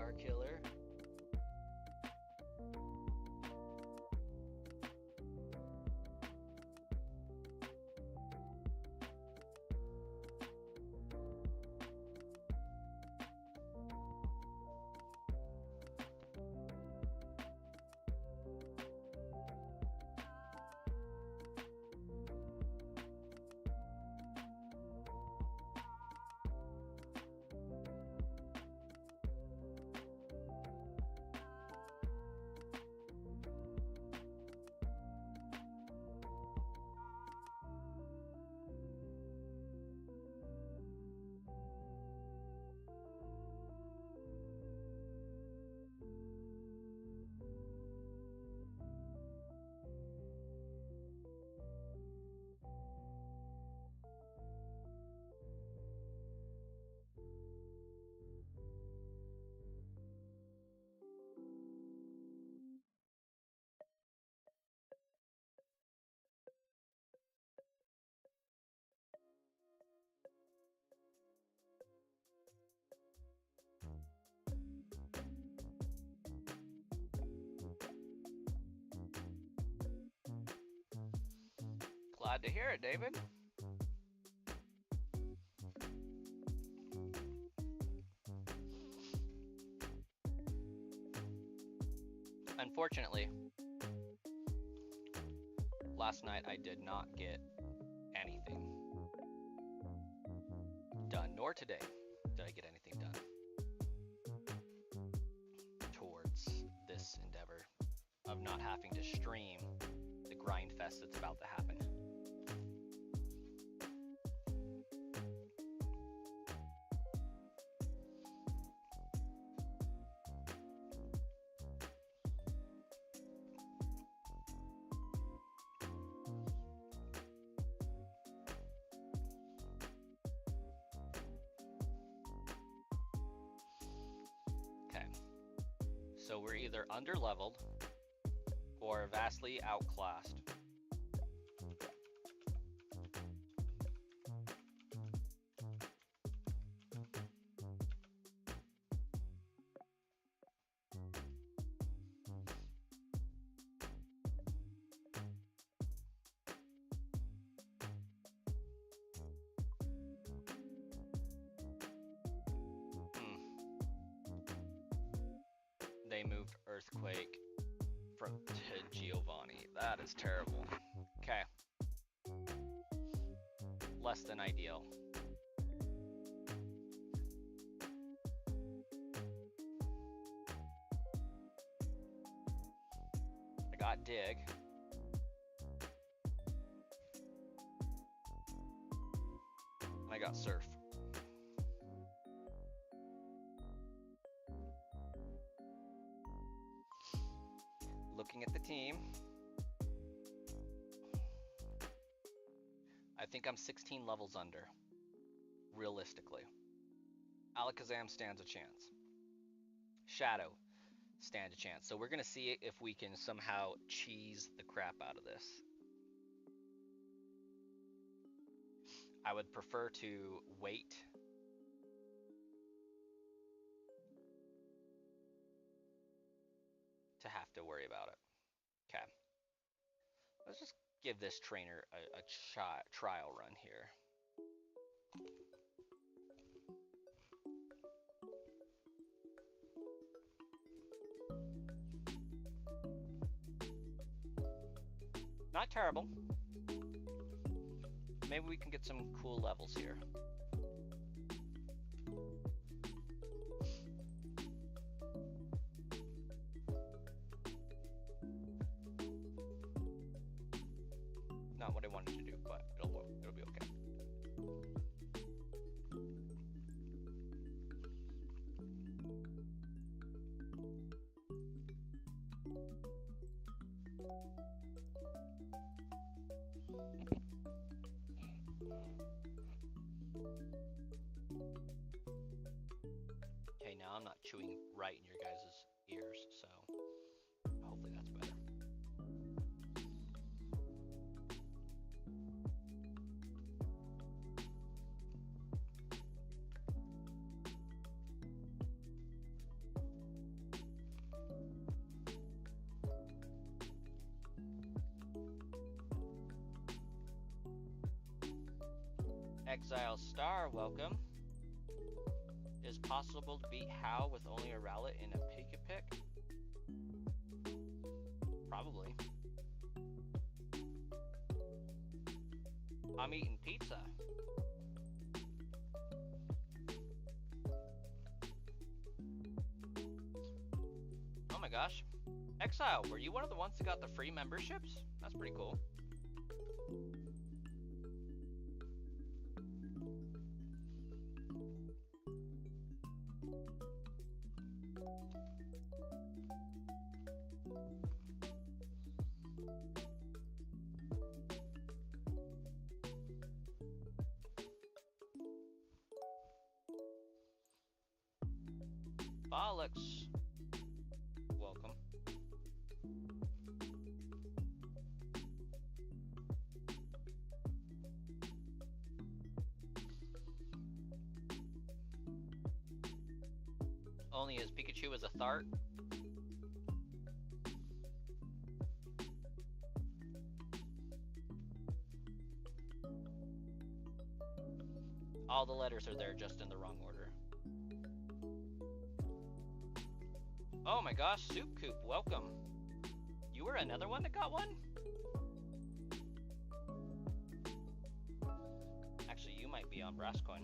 Star Killer. Glad to hear it, David. Unfortunately, last night I did not get anything done, nor today did I get anything done towards this endeavor of not having to stream the grind fest that's about to happen. So we're either underleveled or vastly outclassed. They moved Earthquake to Giovanni. That is terrible. Okay. Less than ideal. I got Dig. And I got Surf. Looking at the team, I think I'm 16 levels under, realistically. Alakazam stands a chance. Shadow stands a chance. So we're going to see if we can somehow cheese the crap out of this. I would prefer to wait to have to worry about it. Okay. Let's just give this trainer a trial run here. Not terrible. Maybe we can get some cool levels here. Not what I wanted to do, but it'll be okay. Okay, now I'm not chewing right in your guys' ears, so hopefully that's better. Exile Star, welcome. Is possible to beat How with only a Rowlet in a Pick-a-Pick? Probably. I'm eating pizza. Oh my gosh. Exile, were you one of the ones that got the free memberships? That's pretty cool. Bollocks. Welcome. Only as Pikachu is a Thart. All the letters are there, just in the wrong order. Oh my gosh, Soup Coop, welcome. You were another one that got one? Actually, you might be on Brasscoin.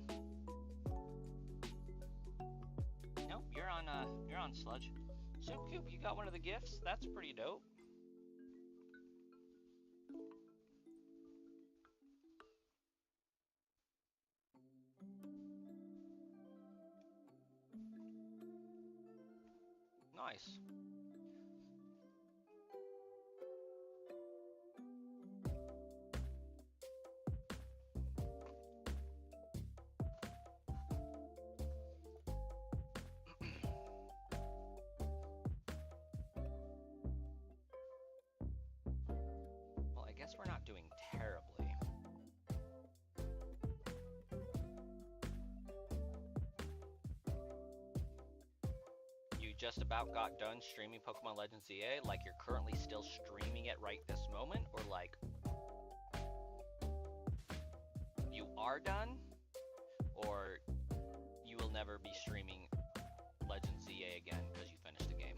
Nope, you're on Sludge. Soup Coop, you got one of the gifts? That's pretty dope. Nice. Well, I guess we're not doing terribly. Just about got done streaming Pokemon Legends EA, like you're currently still streaming it right this moment, or like you are done, or you will never be streaming Legends EA again because you finished the game.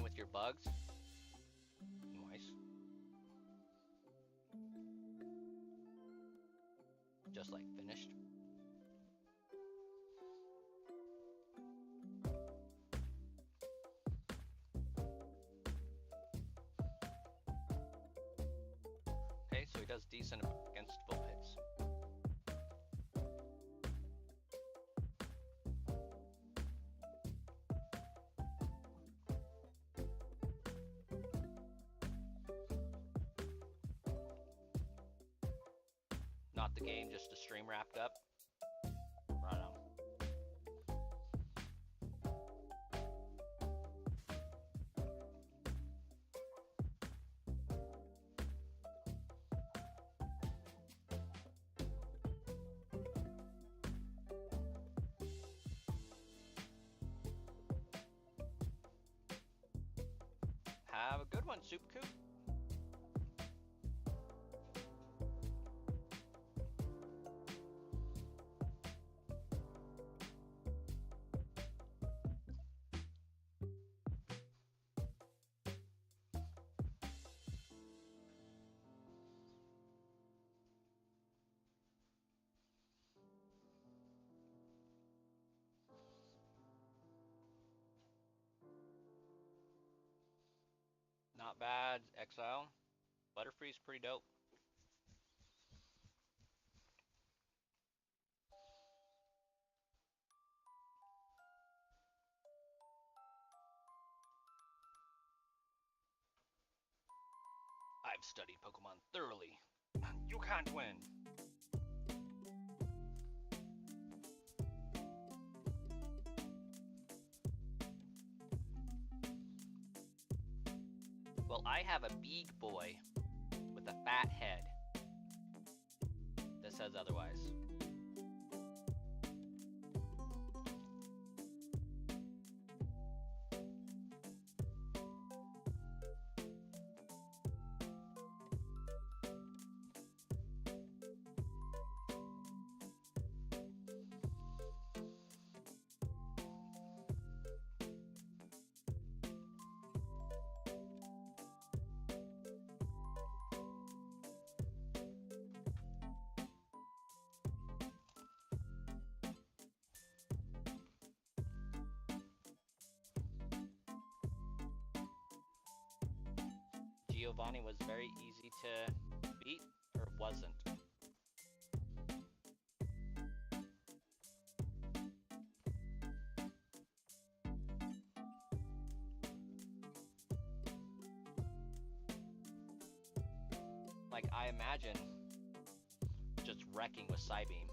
With your bugs. Nice. Just like finished. Okay, so he does decent against Vulpix. Not the game, just a stream wrapped up. Right on. Have a good one, Soup Coop. Not bad, Exile. Butterfree's pretty dope. I've studied Pokemon thoroughly. You can't win. Well, I have a big boy with a fat head that says otherwise. Giovanni was very easy to beat, or wasn't? Like, I imagine just wrecking with Psybeam.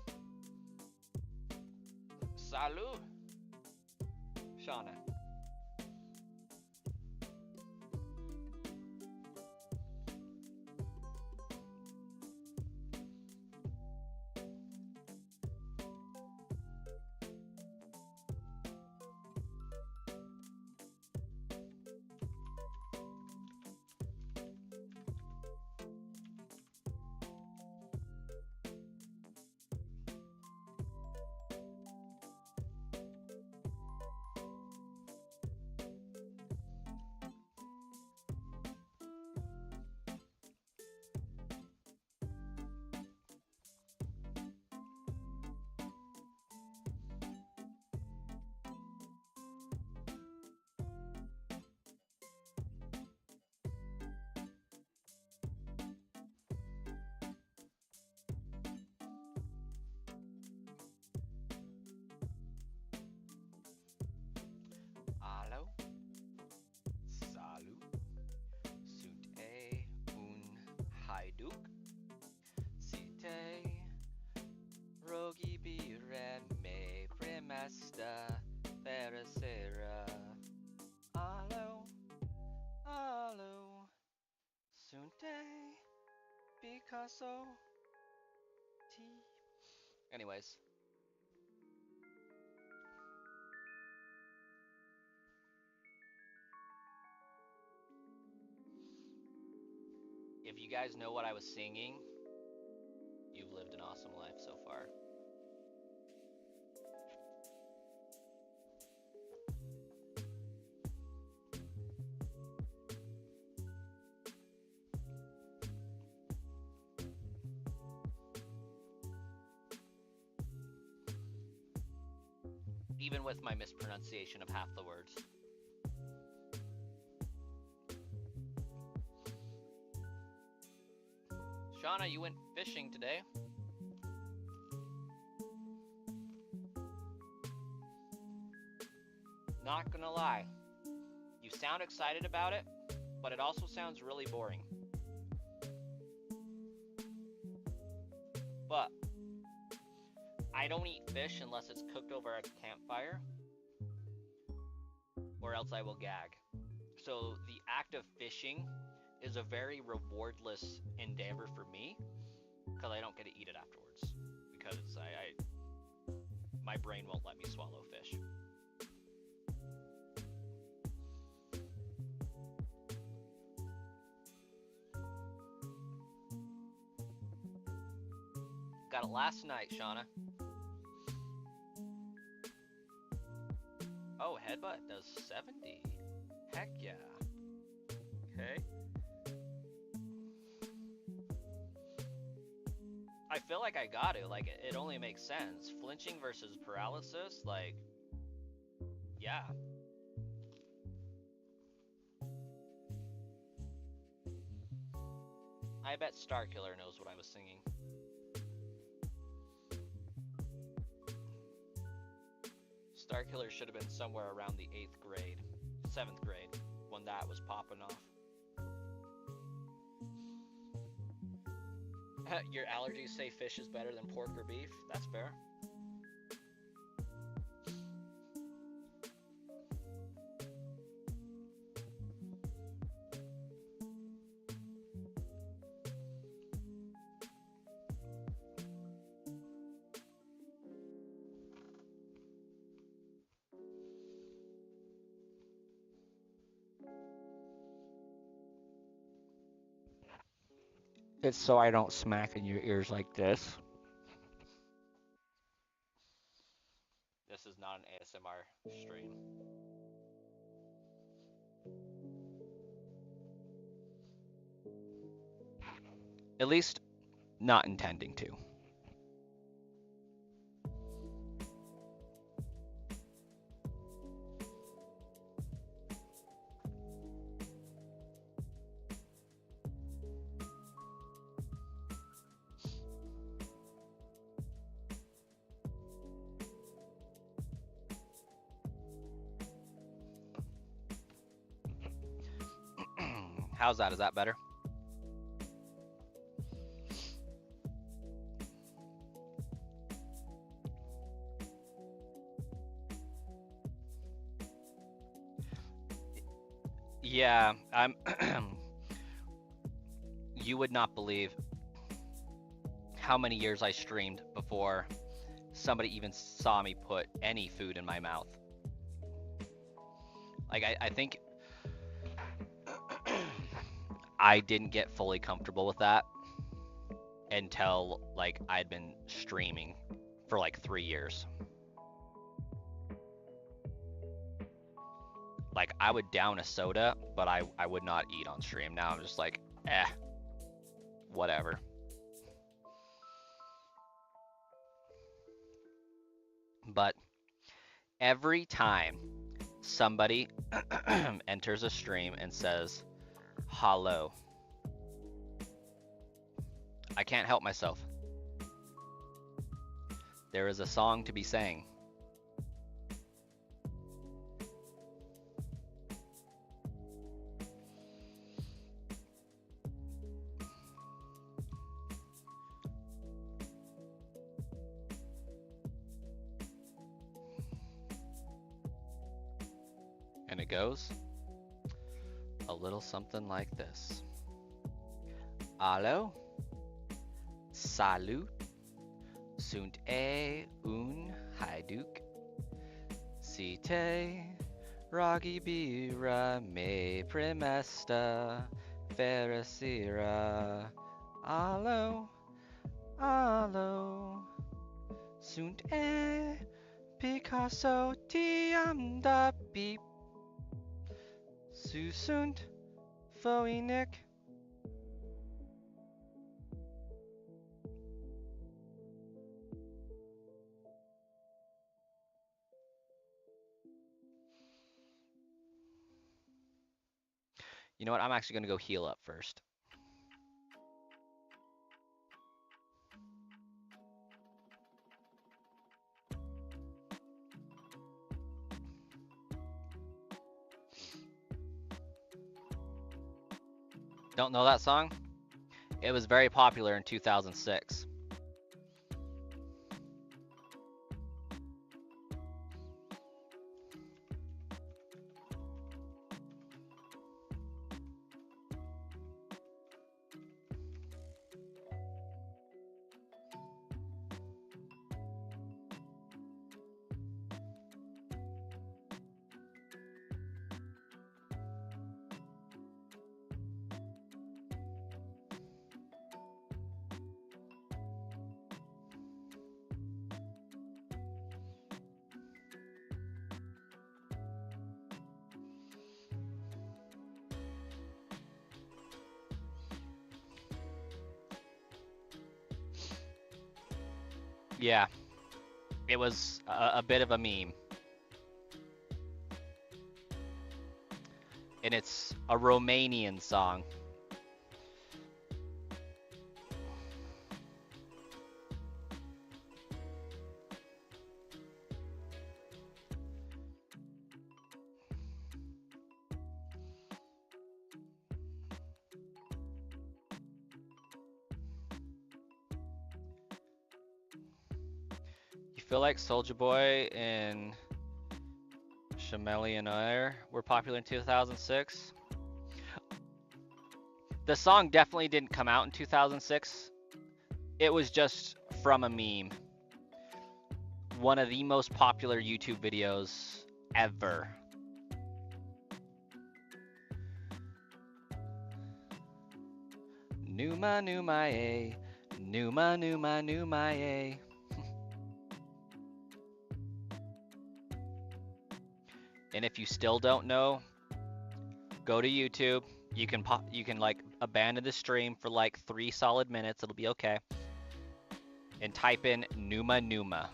Salut! Shauna. Allo? Salut? Sunt un haiduk? Site rogi bire me primesta feracera. Allo? Allo? Sunte Picasso? T. Anyways. If you guys know what I was singing, you've lived an awesome life so far. Even with my mispronunciation of half the words. Shauna, you went fishing today. Not gonna lie, you sound excited about it, but it also sounds really boring. But I don't eat fish unless it's cooked over a campfire, or else I will gag. So the act of fishing is a very rewardless endeavor for me, because I don't get to eat it afterwards, because my brain won't let me swallow fish. Got it last night, Shauna. Oh, headbutt does 70. Heck yeah. Okay. I feel like I got to. Like, it only makes sense. Flinching versus paralysis, like, yeah. I bet Starkiller knows what I was singing. Starkiller should have been somewhere around the 8th grade, 7th grade, when that was popping off. Your allergies say fish is better than pork or beef? That's fair. It's so I don't smack in your ears like this. This is not an ASMR stream. At least, not intending to. How's that? Is that better? Yeah, I'm. You would not believe how many years I streamed before somebody even saw me put any food in my mouth. Like, I think I didn't get fully comfortable with that until, like, I'd been streaming for, like, 3 years. Like, I would down a soda, but I would not eat on stream. Now I'm just like, whatever. But every time somebody enters a stream and says, hello, I can't help myself. There is a song to be sang. And it goes a little something like this. Allo, salut, sunt un haiduk, si te ragi bira me primesta fericira. Allo, allo, sunt Picasso tiam da beep. Sunt Phoenic. You know what? I'm actually going to go heal up first. Don't know that song? It was very popular in 2006. Yeah, it was a bit of a meme. And it's a Romanian song. You feel like Soulja Boy and Chameleonaire were popular in 2006? The song definitely didn't come out in 2006. It was just from a meme. One of the most popular YouTube videos ever. Numa, Numa, A. Numa, Numa, Numa, A. And if you still don't know, go to YouTube. You can like abandon the stream for like 3 solid minutes. It'll be okay. And type in Numa Numa.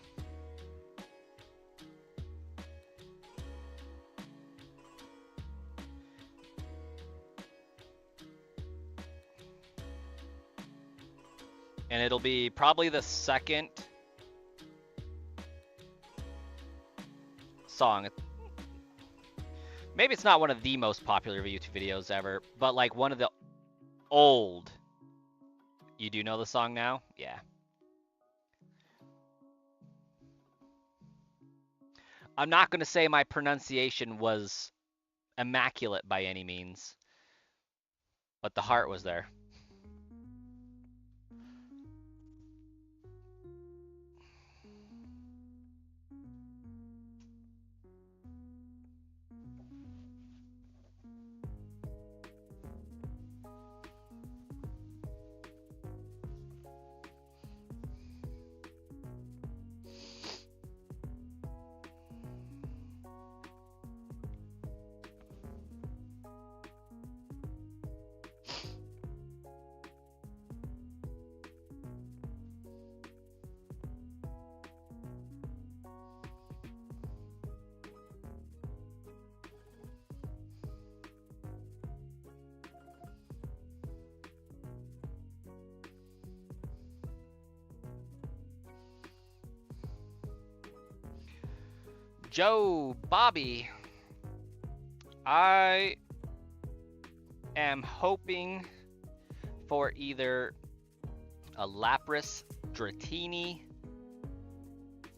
And it'll be probably the second song. Maybe it's not one of the most popular YouTube videos ever, but like one of the old. You do know the song now? Yeah. I'm not going to say my pronunciation was immaculate by any means, but the heart was there. Joe, Bobby, I am hoping for either a Lapras Dratini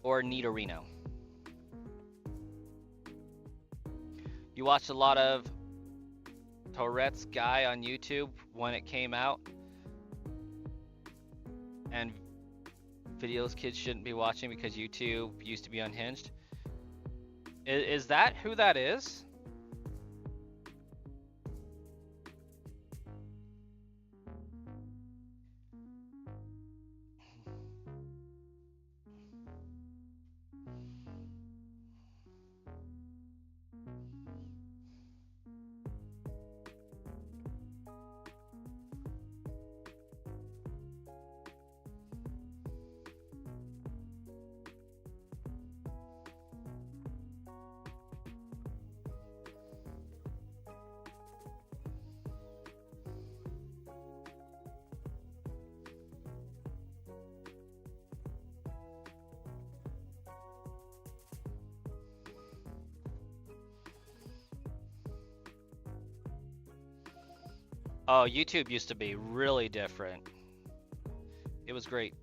or Nidorino. You watched a lot of Tourette's Guy on YouTube when it came out, and videos kids shouldn't be watching because YouTube used to be unhinged. Is that who that is? Oh, YouTube used to be really different. It was great.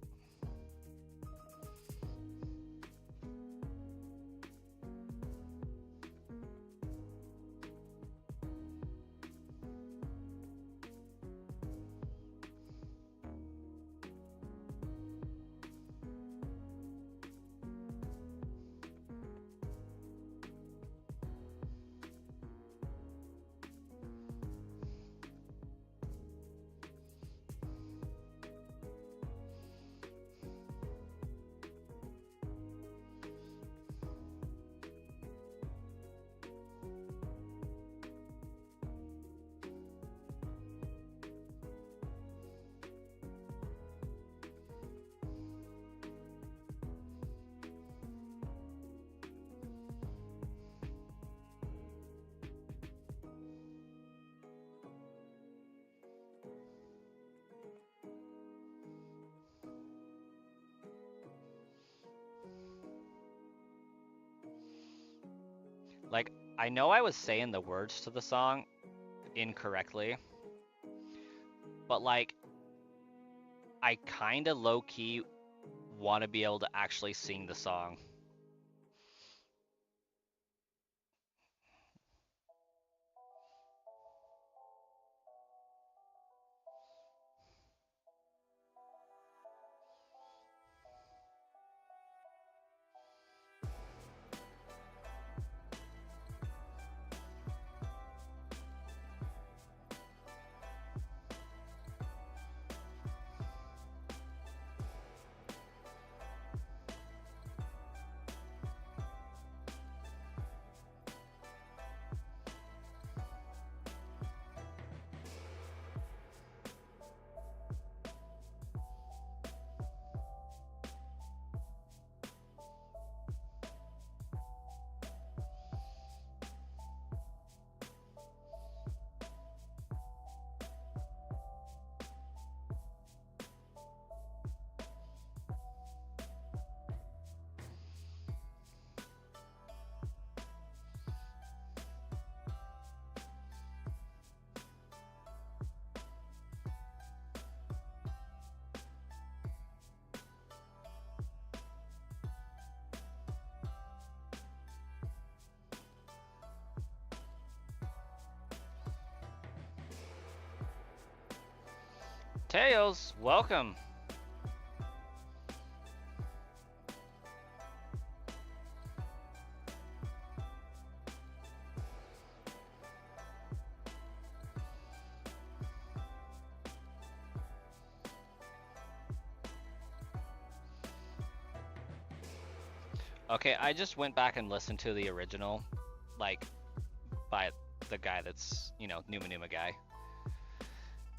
Like, I know I was saying the words to the song incorrectly, but like, I kind of low-key want to be able to actually sing the song. Mateos, welcome. Okay, I just went back and listened to the original, like, by the guy that's, you know, Numa Numa guy.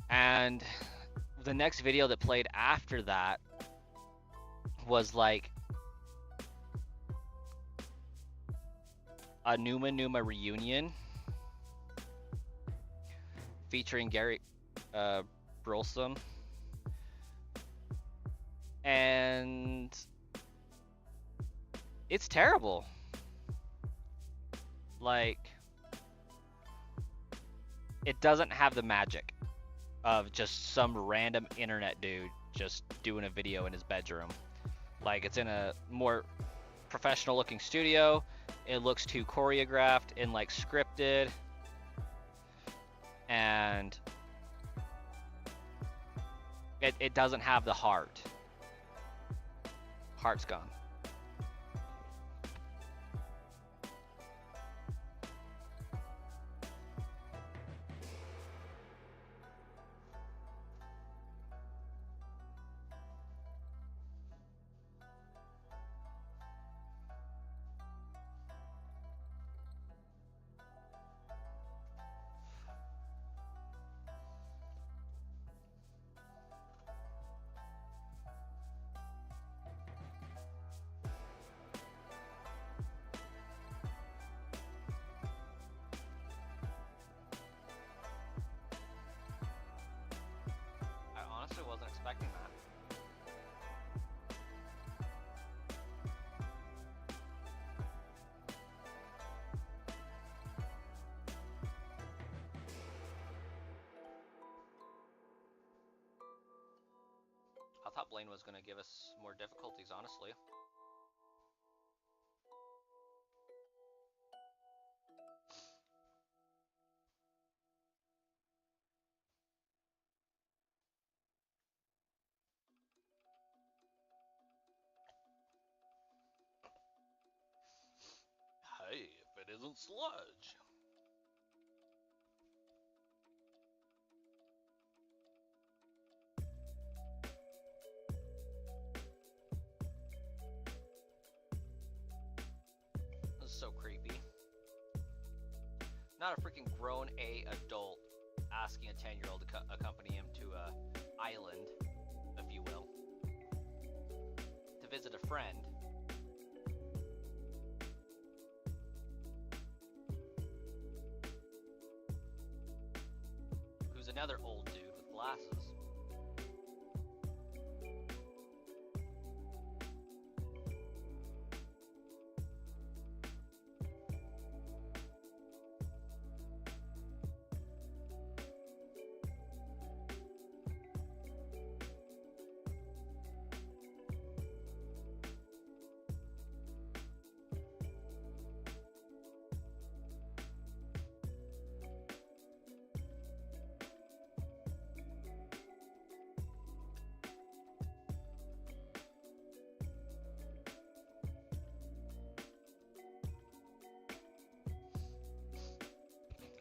And the next video that played after that was like a Numa Numa reunion featuring Gary Brolsum. And it's terrible. Like, it doesn't have the magic of just some random internet dude just doing a video in his bedroom. Like, it's in a more professional looking studio. It looks too choreographed and like scripted. And it doesn't have the heart. Heart's gone. Wasn't expecting that. I thought Blaine was going to give us more difficulties, honestly. Hey, if it isn't sludge. This is so creepy. Not a freaking grown adult asking a 10-year-old to accompany him to a island, if you will, to visit a friend. Who's another old dude with glasses.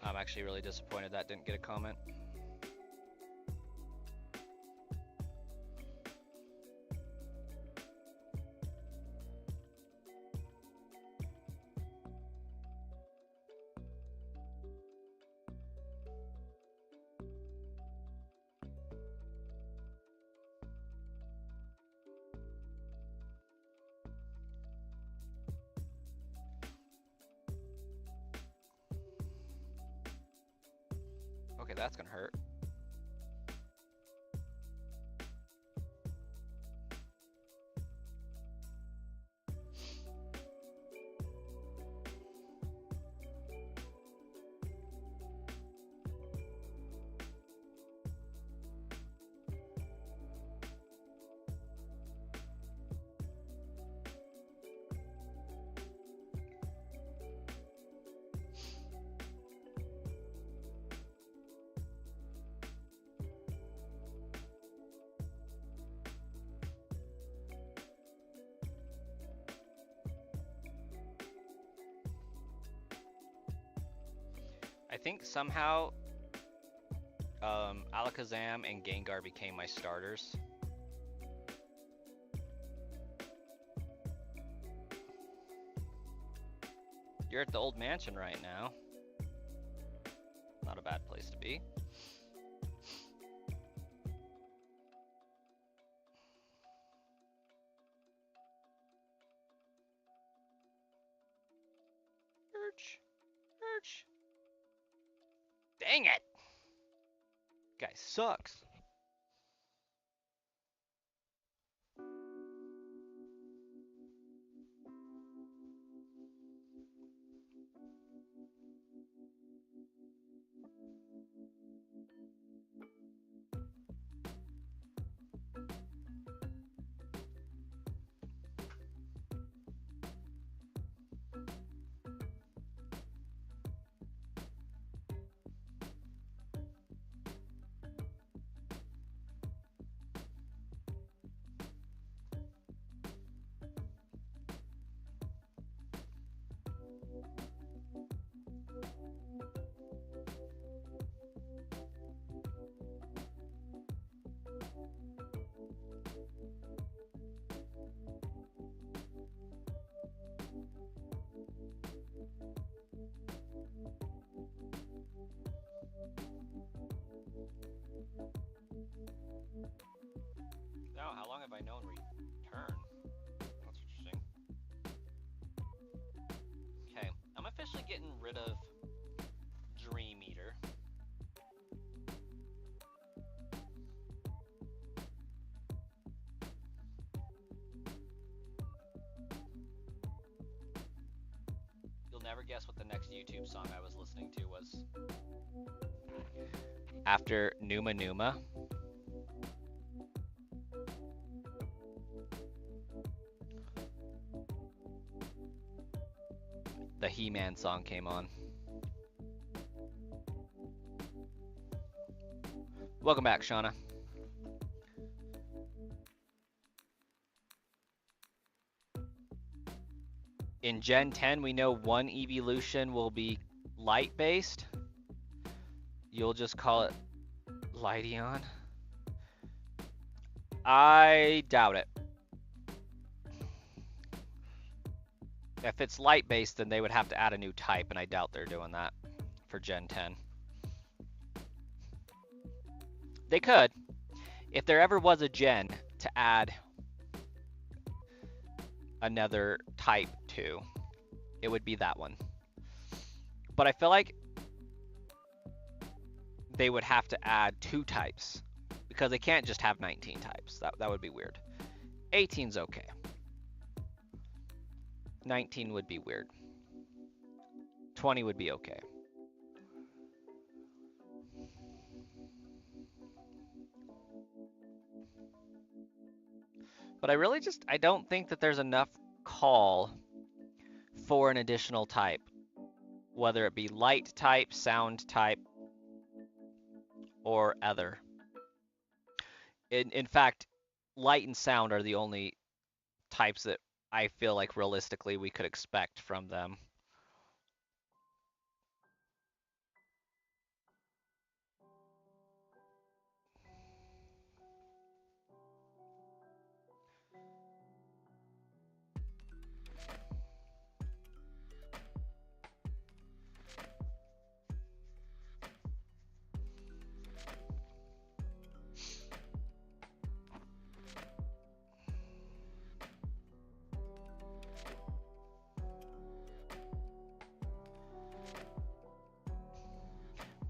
I'm actually really disappointed that didn't get a comment. Okay, that's gonna hurt. think somehow Alakazam and Gengar became my starters. You're at the old mansion right now. Not a bad place to be. Urch. Dang it! Guy sucks. Oh, how long have I known return? That's interesting. Okay, I'm officially getting rid of Dream Eater. You'll never guess what the next YouTube song I was listening to was. After Numa Numa. The He-Man song came on. Welcome back, Shauna. In Gen 10, we know one evolution will be light-based. You'll just call it Lightion. I doubt it. If it's light-based, then they would have to add a new type, and I doubt they're doing that for Gen 10. They could. If there ever was a gen to add another type to, it would be that one. But I feel like they would have to add 2 types, because they can't just have 19 types. That would be weird. 18's okay. 19 would be weird. 20 would be okay. But I don't think that there's enough call for an additional type, whether it be light type, sound type, or other. In fact, light and sound are the only types that I feel like realistically we could expect from them.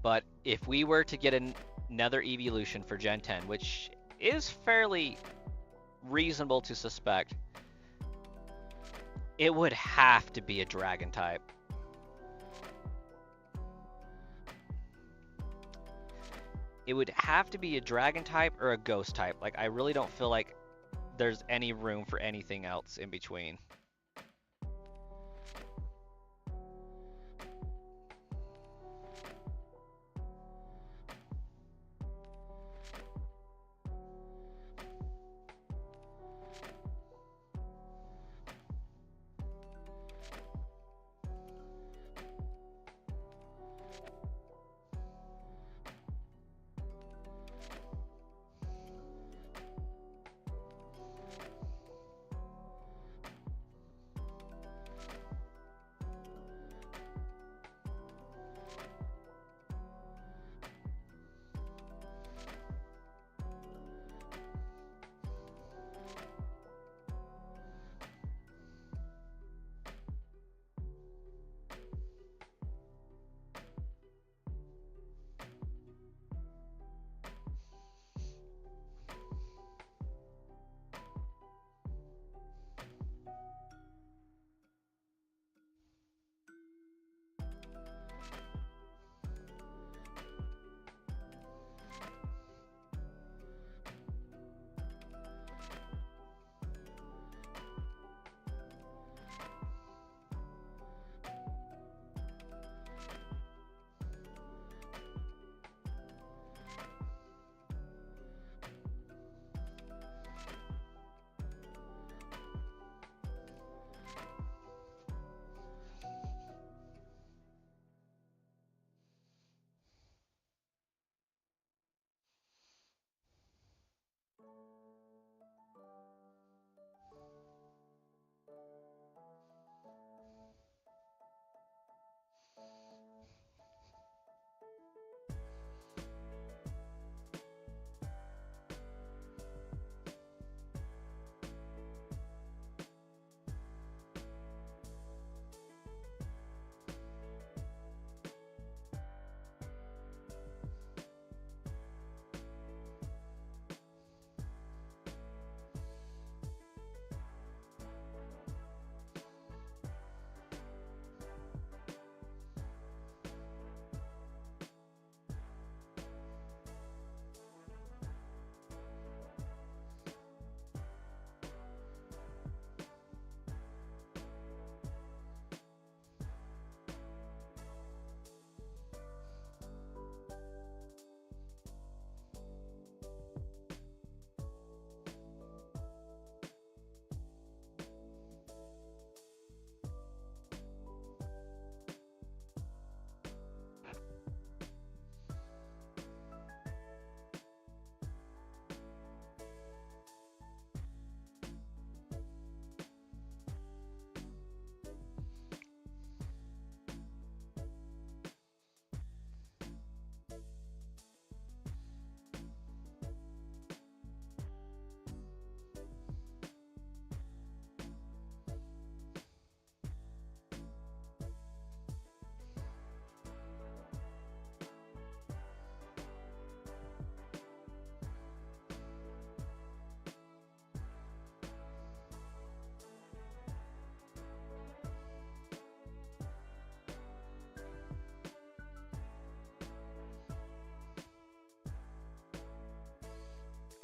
But if we were to get another evolution for Gen 10, which is fairly reasonable to suspect, it would have to be a dragon type. It would have to be a dragon type or a ghost type. Like, I really don't feel like there's any room for anything else in between.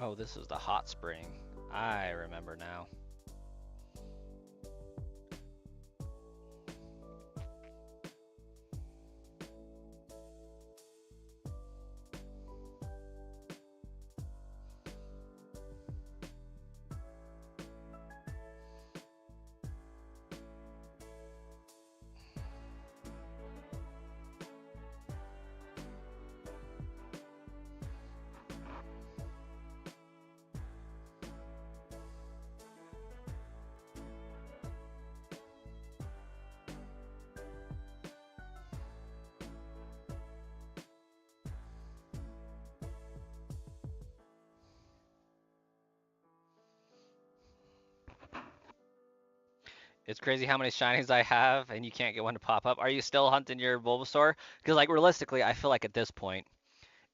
Oh, this is the hot spring. I remember now. It's crazy how many shinies I have, and you can't get one to pop up. Are you still hunting your Bulbasaur? Because, like, realistically, I feel like at this point,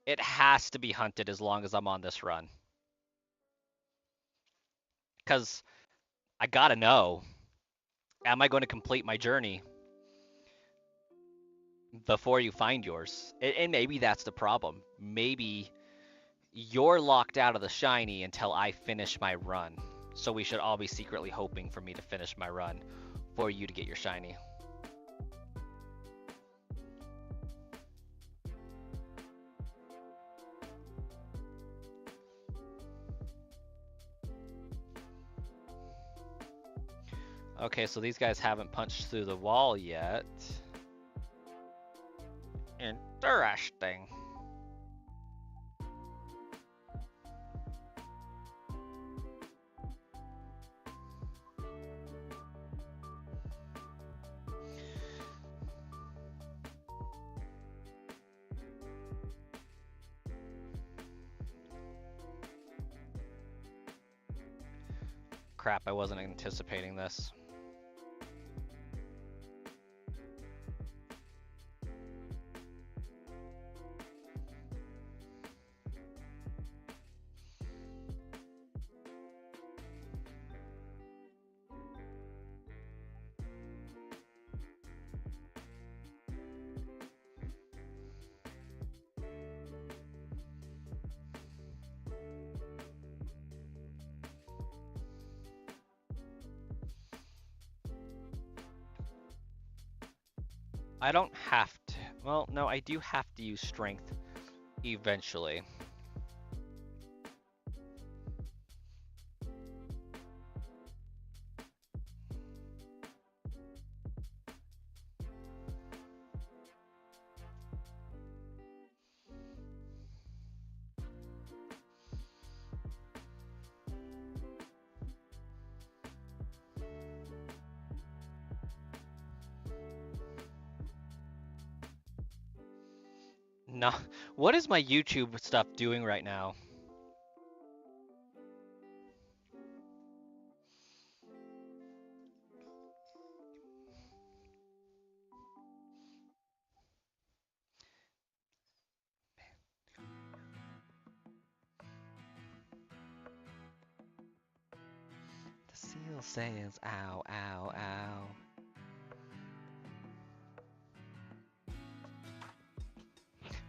it has to be hunted as long as I'm on this run. Because I gotta know, am I going to complete my journey before you find yours? And maybe that's the problem. Maybe you're locked out of the shiny until I finish my run. So we should all be secretly hoping for me to finish my run for you to get your shiny. Okay, so these guys haven't punched through the wall yet. Interesting. Crap, I wasn't anticipating this. I don't have to. Well, no, I do have to use strength eventually. No, what is my YouTube stuff doing right now? The seal says, ow, ow, ow.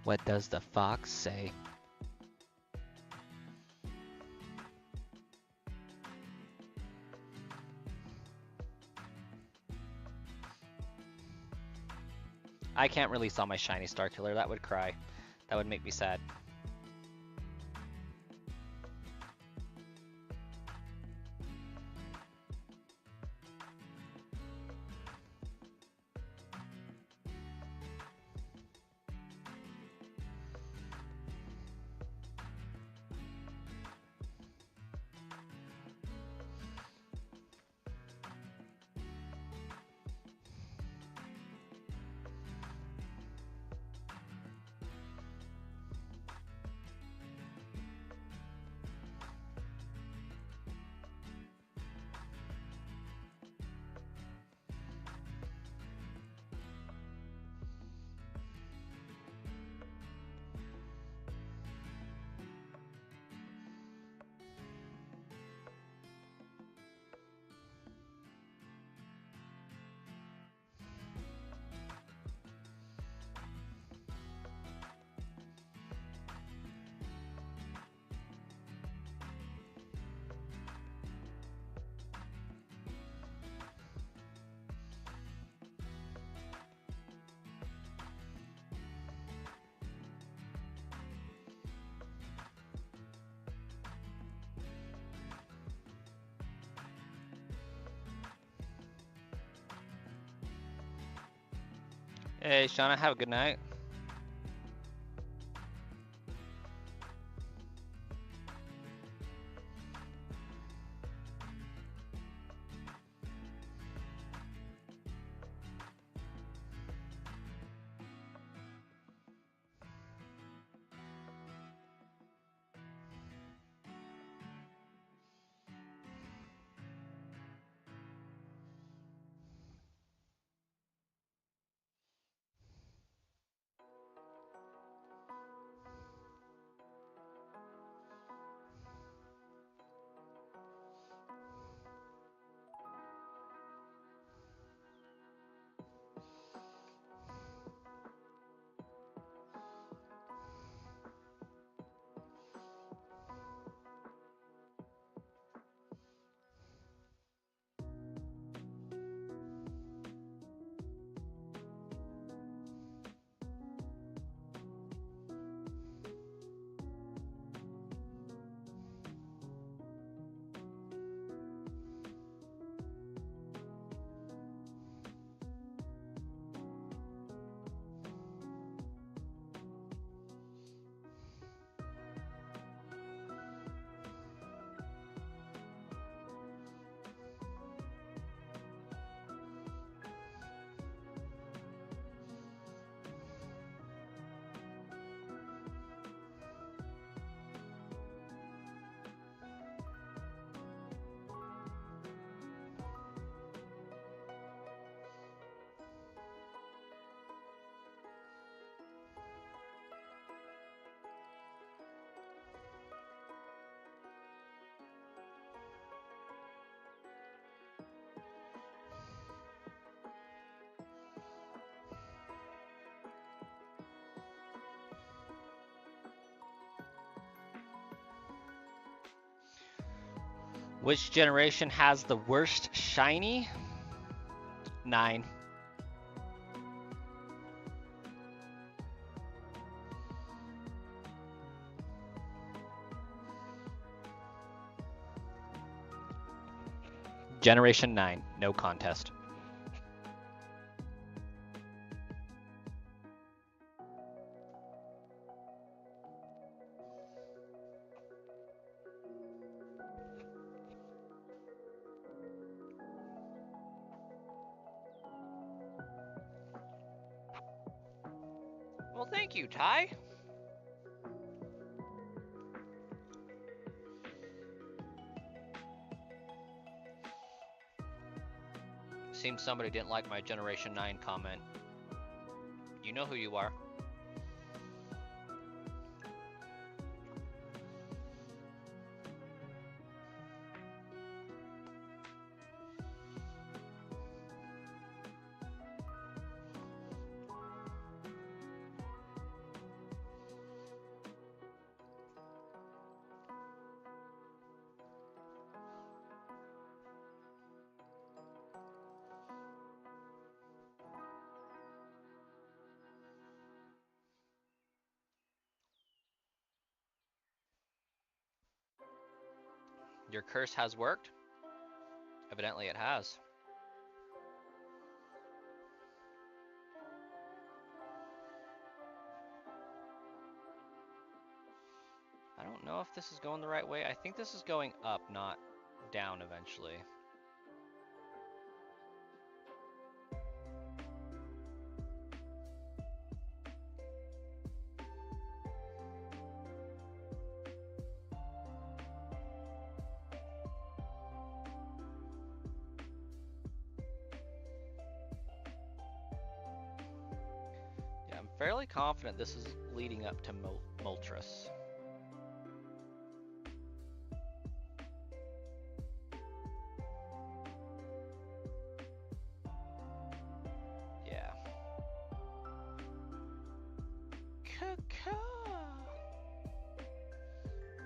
What does the fox say? I can't release all my shiny Starkiller. That would cry. That would make me sad. Hey, Shauna, have a good night. Which generation has the worst shiny? 9. Generation 9, no contest. Well, thank you, Ty. Seems somebody didn't like my Generation 9 comment. You know who you are. Your curse has worked? Evidently it has. I don't know if this is going the right way. I think this is going up, not down eventually. Yeah, I'm fairly confident this is leading up to Moltres. Yeah.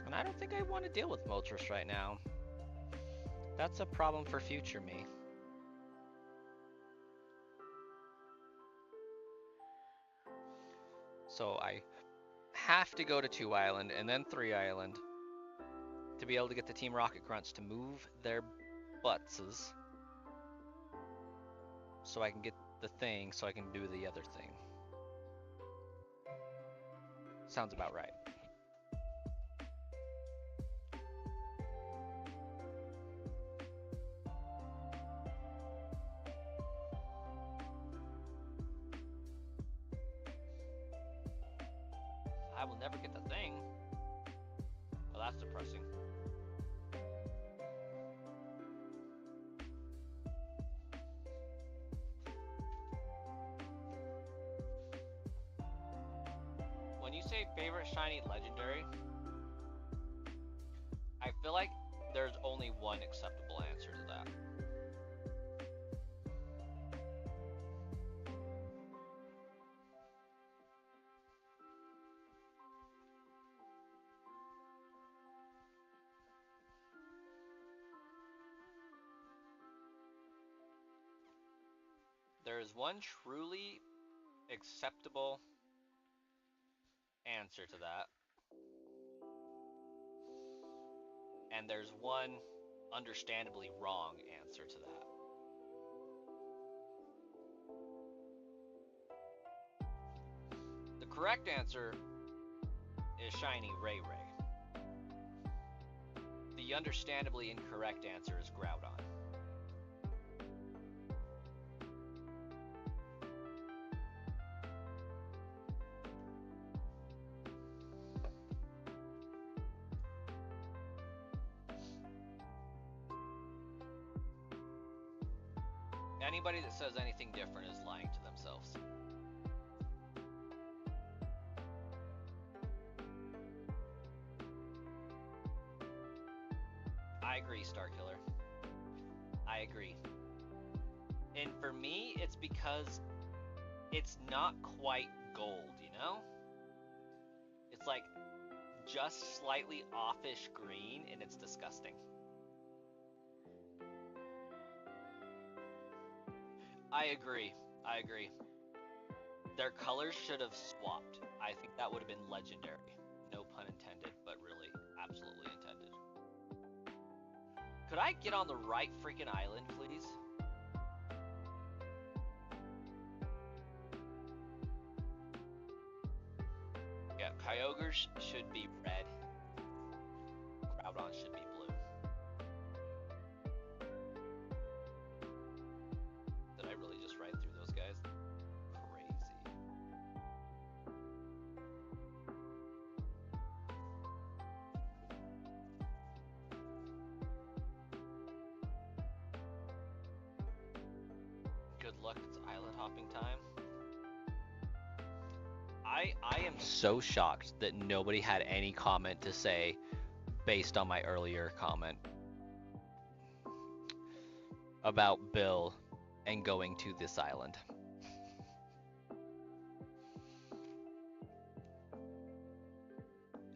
And I don't think I want to deal with Moltres right now. That's a problem for future me. So I have to go to 2 Island and then 3 Island to be able to get the Team Rocket Grunts to move their buttses so I can get the thing so I can do the other thing. Sounds about right. I will never get the thing. Well, that's depressing. When you say favorite shiny legendary, I feel like there's only one acceptable answer to that. There is one truly acceptable answer to that, and there's one understandably wrong answer to that. The correct answer is shiny Ray Ray. The understandably incorrect answer is Groudon. Anybody that says anything different is lying to themselves. I agree, Starkiller. I agree. And for me, it's because it's not quite gold, you know? It's like just slightly offish green, and it's disgusting. I agree. I agree. Their colors should have swapped. I think that would have been legendary. No pun intended, but really, absolutely intended. Could I get on the right freaking island, please? Yeah, Kyogre should be red. Groudon should be blue. Did I really just ride through those guys? Crazy. Good luck, it's island hopping time. I am so shocked that nobody had any comment to say based on my earlier comment about Bill and going to this island.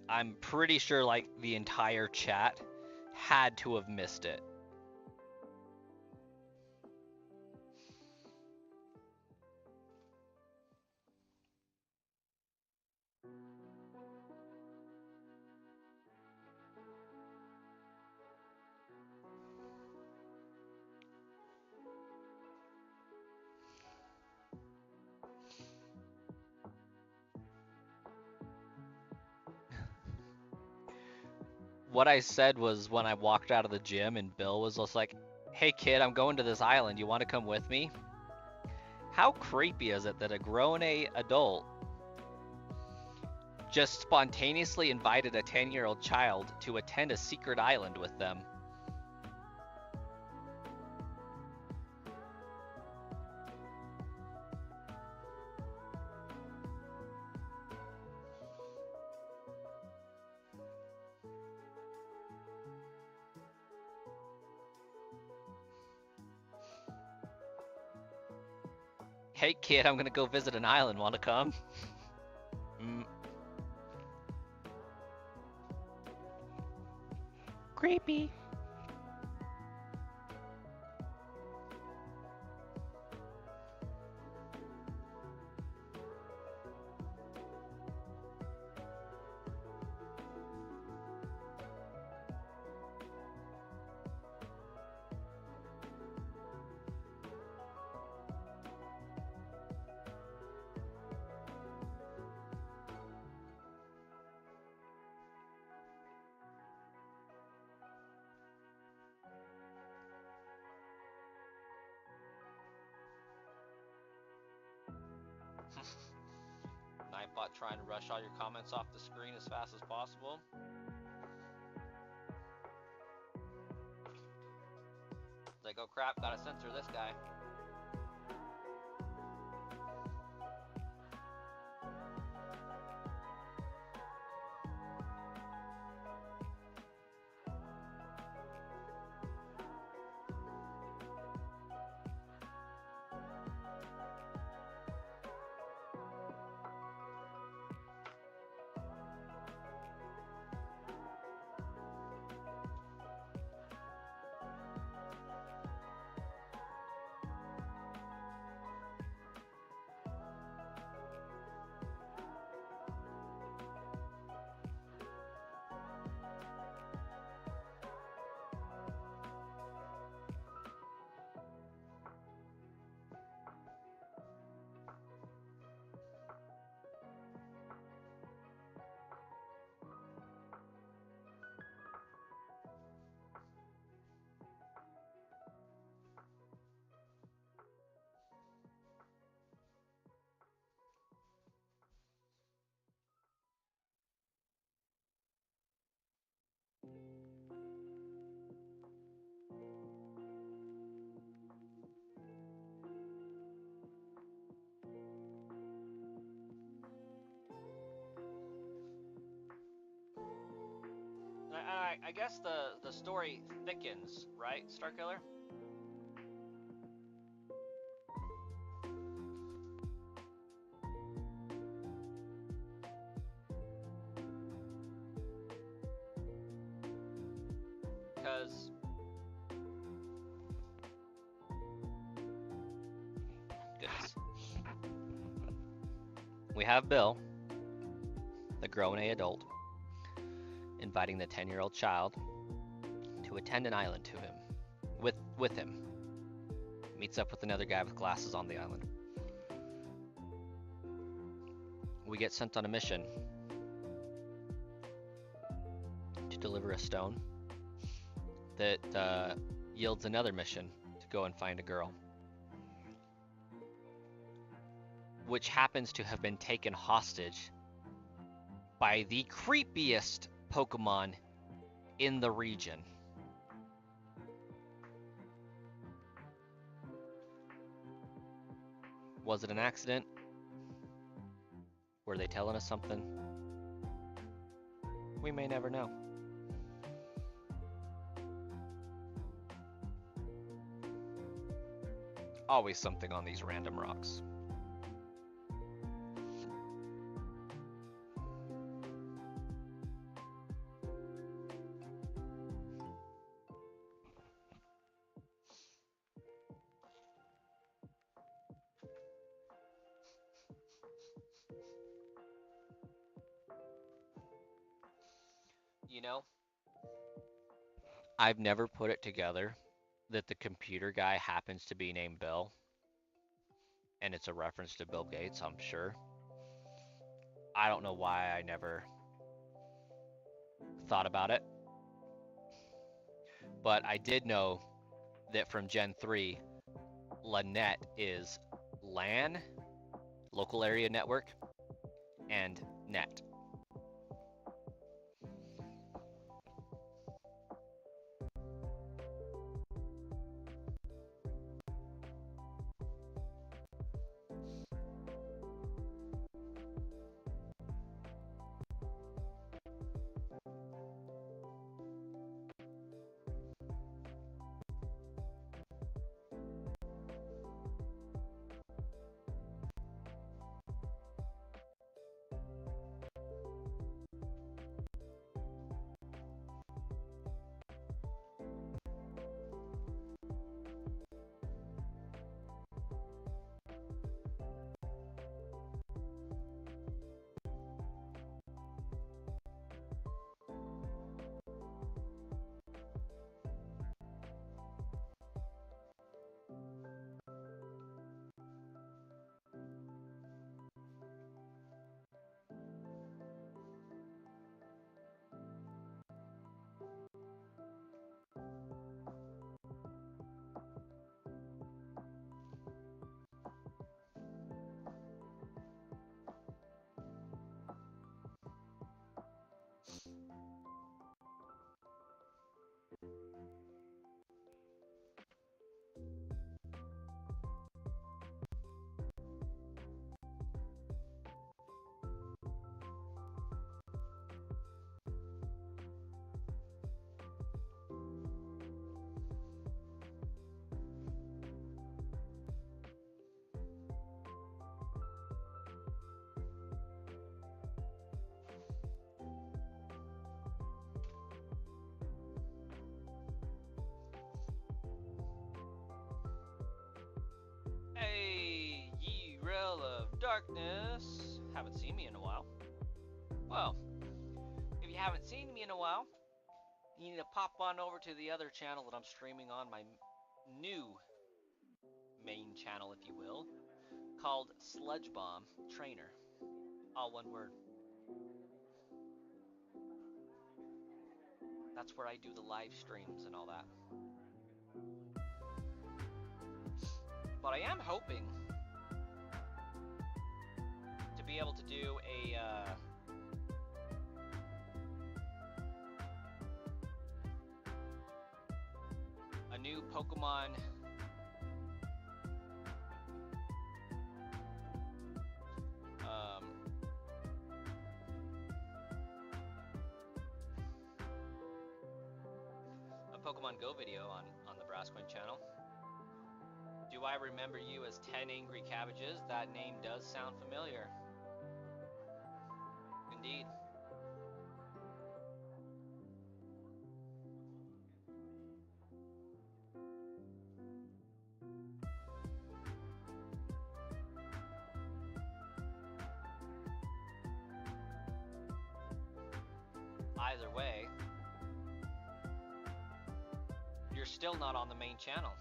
I'm pretty sure like the entire chat had to have missed it. What I said was when I walked out of the gym and Bill was just like, "Hey kid, I'm going to this island. You want to come with me?" How creepy is it that a grown adult just spontaneously invited a 10-year-old child to attend a secret island with them? Hey kid, I'm gonna go visit an island. Want to come? Creepy. trying to rush all your comments off the screen as fast as possible. It's like, oh crap, gotta censor this guy. I guess the story thickens, right, Starkiller? Because goodness, we have Bill, the grown-a adult, inviting the 10-year-old child to attend an island to him, with him. Meets up with another guy with glasses on the island. We get sent on a mission to deliver a stone that yields another mission to go and find a girl, which happens to have been taken hostage by the creepiest Pokemon in the region. Was it an accident? Were they telling us something? We may never know. Always something on these random rocks. You know, I've never put it together that the computer guy happens to be named Bill, and it's a reference to Bill Gates, I'm sure. I don't know why I never thought about it, but I did know that from Gen 3, LANET is LAN, local area network, and net. Trail of Darkness. Haven't seen me in a while. Well, if you haven't seen me in a while, you need to pop on over to the other channel that I'm streaming on, my new main channel, if you will, called Sludge Bomb Trainer. All one word. That's where I do the live streams and all that. But I am hoping to be able to do a new Pokemon Pokemon Go video on the Brascoin channel. Do I remember you as 10 Angry Cabbages? That name does sound familiar. Indeed. Either way, you're still not on the main channel.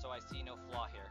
So I see no flaw here.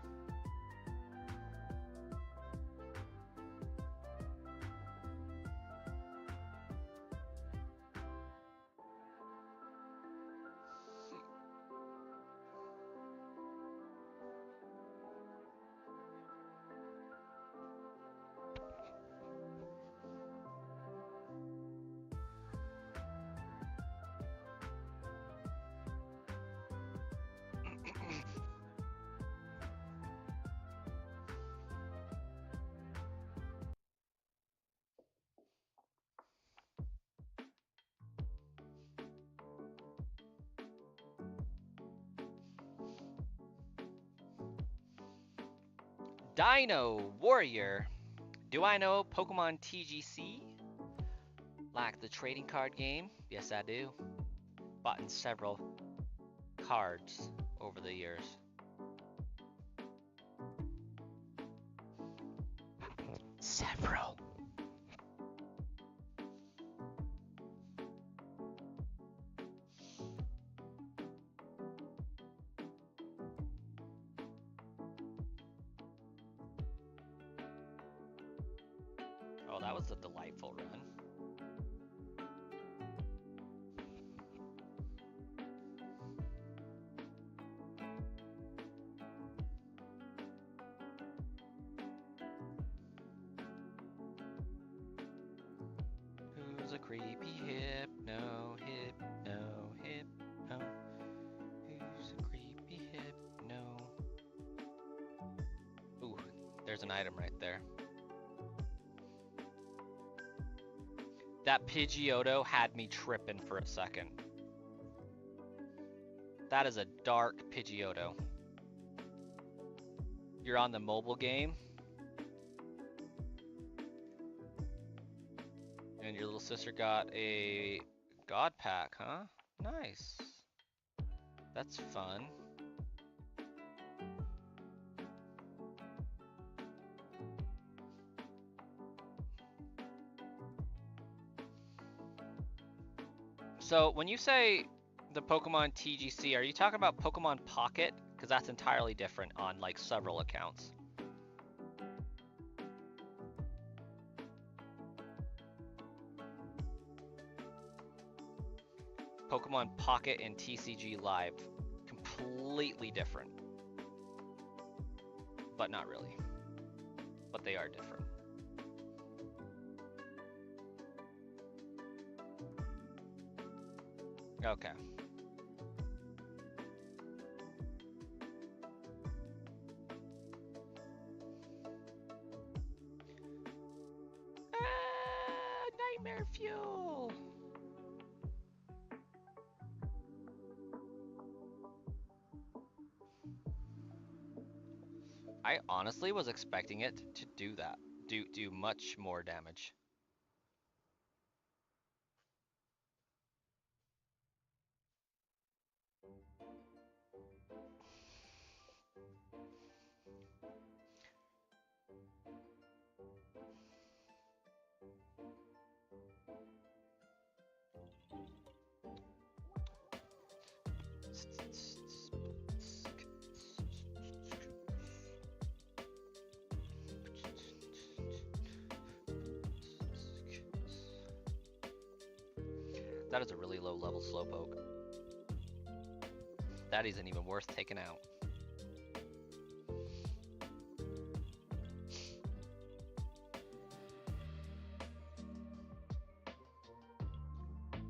Dino Warrior. Do I know Pokemon TGC? Like the trading card game? Yes, I do. Bought in several cards over the years. Several. Oh, that was a delightful run. Who's a creepy hypno? Who's a creepy hypno? Ooh, there's an item right there. That Pidgeotto had me tripping for a second. That is a dark Pidgeotto. You're on the mobile game. And your little sister got a God Pack, huh? Nice. That's fun. So when you say the Pokemon TGC, are you talking about Pokemon Pocket? Because that's entirely different on like several accounts. Pokemon Pocket and TCG Live, completely different. But not really. But they are different. Okay. Nightmare Fuel! I honestly was expecting it to do that. Do much more damage. That is a really low level Slowpoke. That isn't even worth taking out.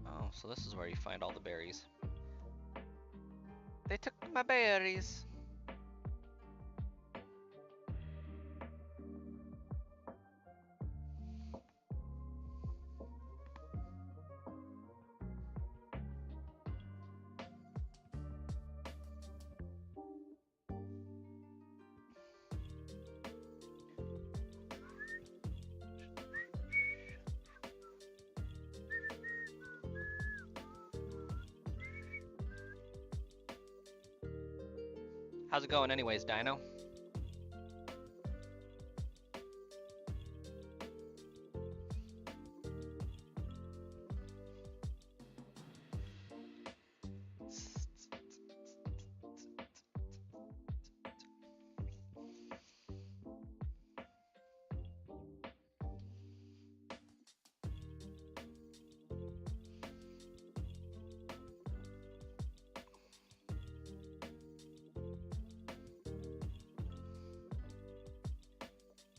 Oh, so this is where you find all the berries. They took my berries. How's it going anyways, Dino?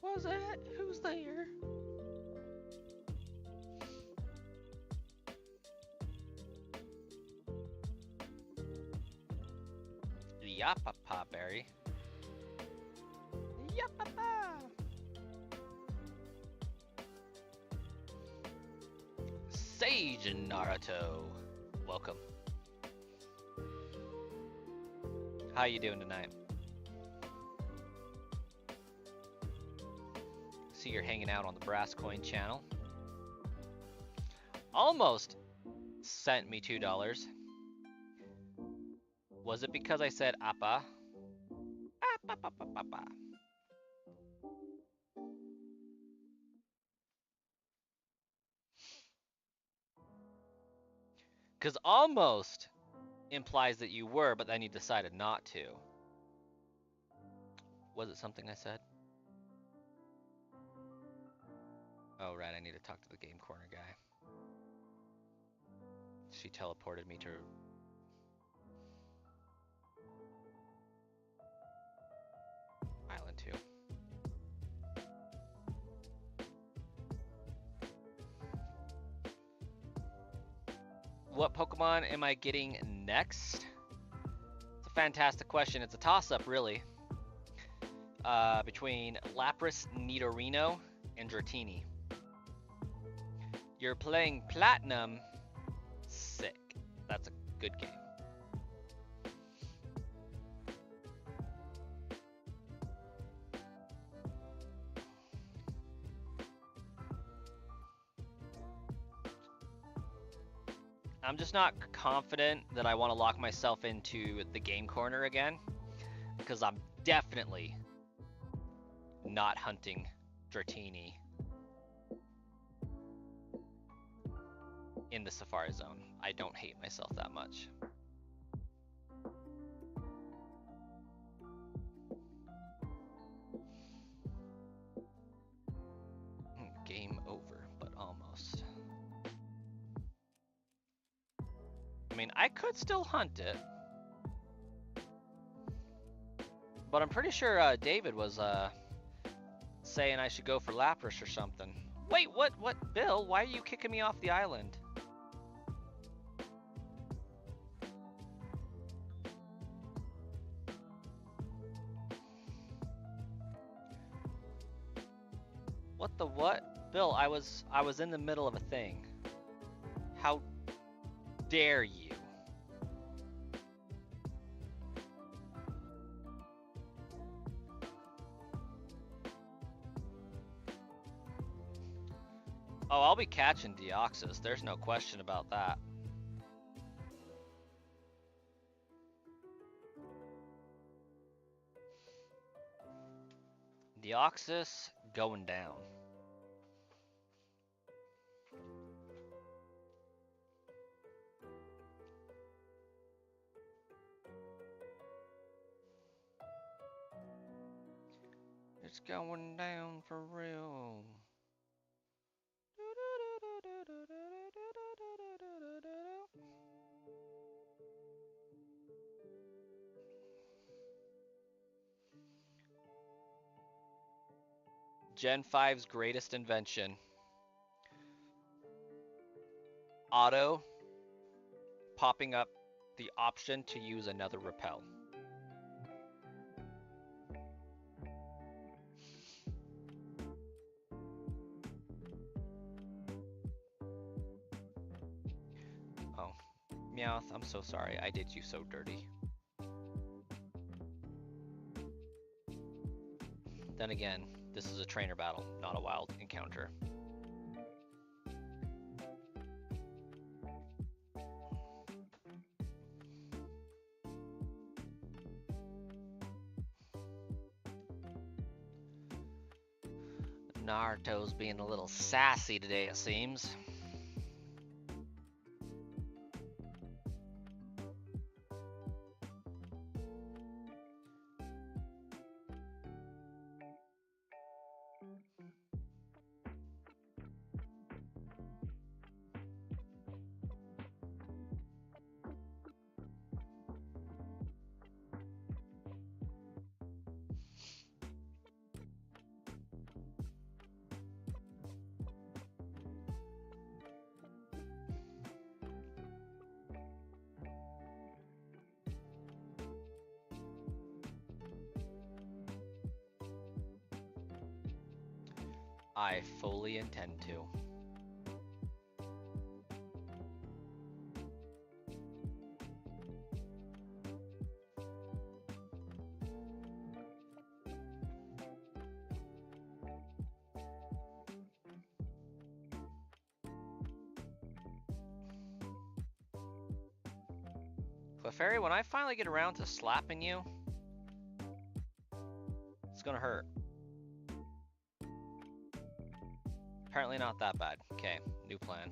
Was it? Who's there? Yapapa berry. Yapapa. Sage and Naruto. Welcome. How you doing tonight? See you're hanging out on the Brass Coin channel. Almost sent me $2. Was it because I said appa? Appa. Because almost implies that you were, but then you decided not to. Was it something I said? Oh, right, I need to talk to the Game Corner guy. She teleported me to... Island 2. What Pokemon am I getting next? It's a fantastic question. It's a toss-up, really. Between Lapras, Nidorino, and Dratini. You're playing Platinum. Sick. That's a good game. I'm just not confident that I want to lock myself into the Game Corner again, because I'm definitely not hunting Dratini in the Safari Zone. I don't hate myself that much. Game over, but almost. I mean, I could still hunt it, but I'm pretty sure David was saying I should go for Lapras or something. Wait, what, Bill? Why are you kicking me off the island? What the what? Bill, I was in the middle of a thing. How dare you? Oh, I'll be catching Deoxys. There's no question about that. Deoxys going down. It's going down for real. Gen 5's greatest invention. Auto popping up the option to use another repel. Oh, Meowth, I'm so sorry. I did you so dirty. Then again, this is a trainer battle, not a wild encounter. Naruto's being a little sassy today, it seems. I fully intend to. Clefairy, when I finally get around to slapping you, it's gonna hurt. Apparently not that bad. Okay, new plan.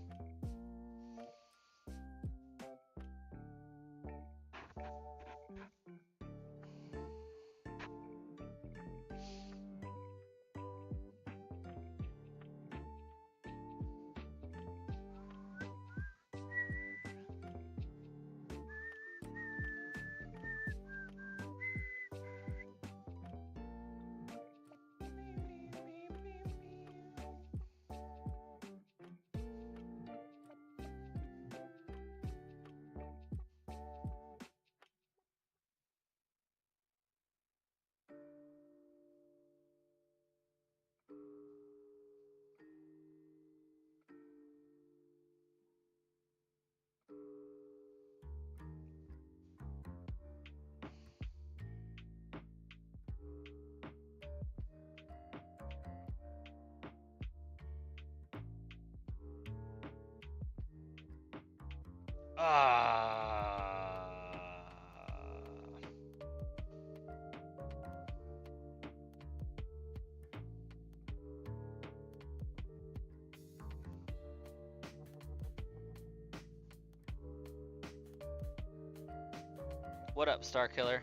What up, Star Killer?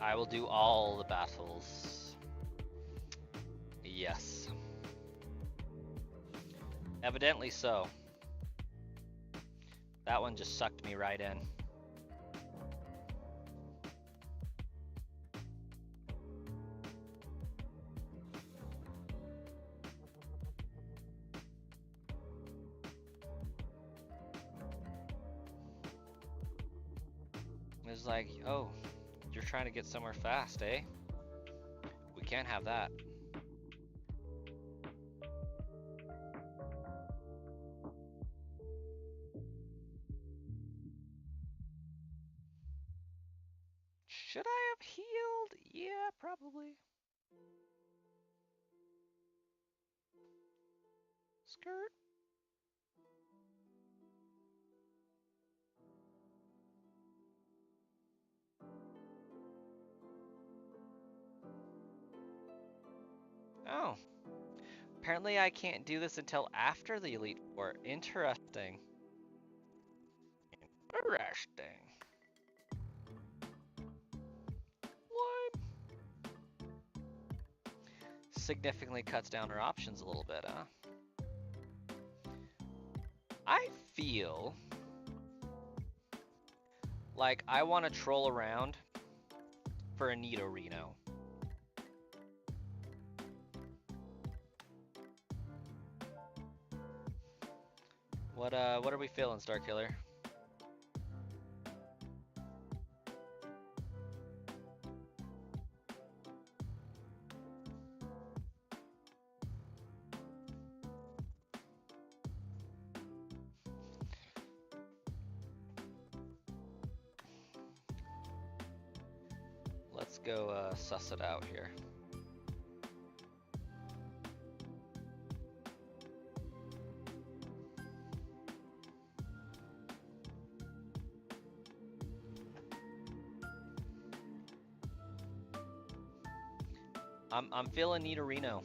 I will do all the battles. Yes. Evidently so. That one just sucked me right in. It's like, oh, you're trying to get somewhere fast, eh? We can't have that. Should I have healed? Yeah, probably. Skirt. Oh. Apparently I can't do this until after the Elite Four. Interesting. Interesting. What? Significantly cuts down our options a little bit, huh? I feel like I want to troll around for a Nito Reno. What are we feeling, Starkiller? Let's go suss it out here. I'm feeling Nito Reno.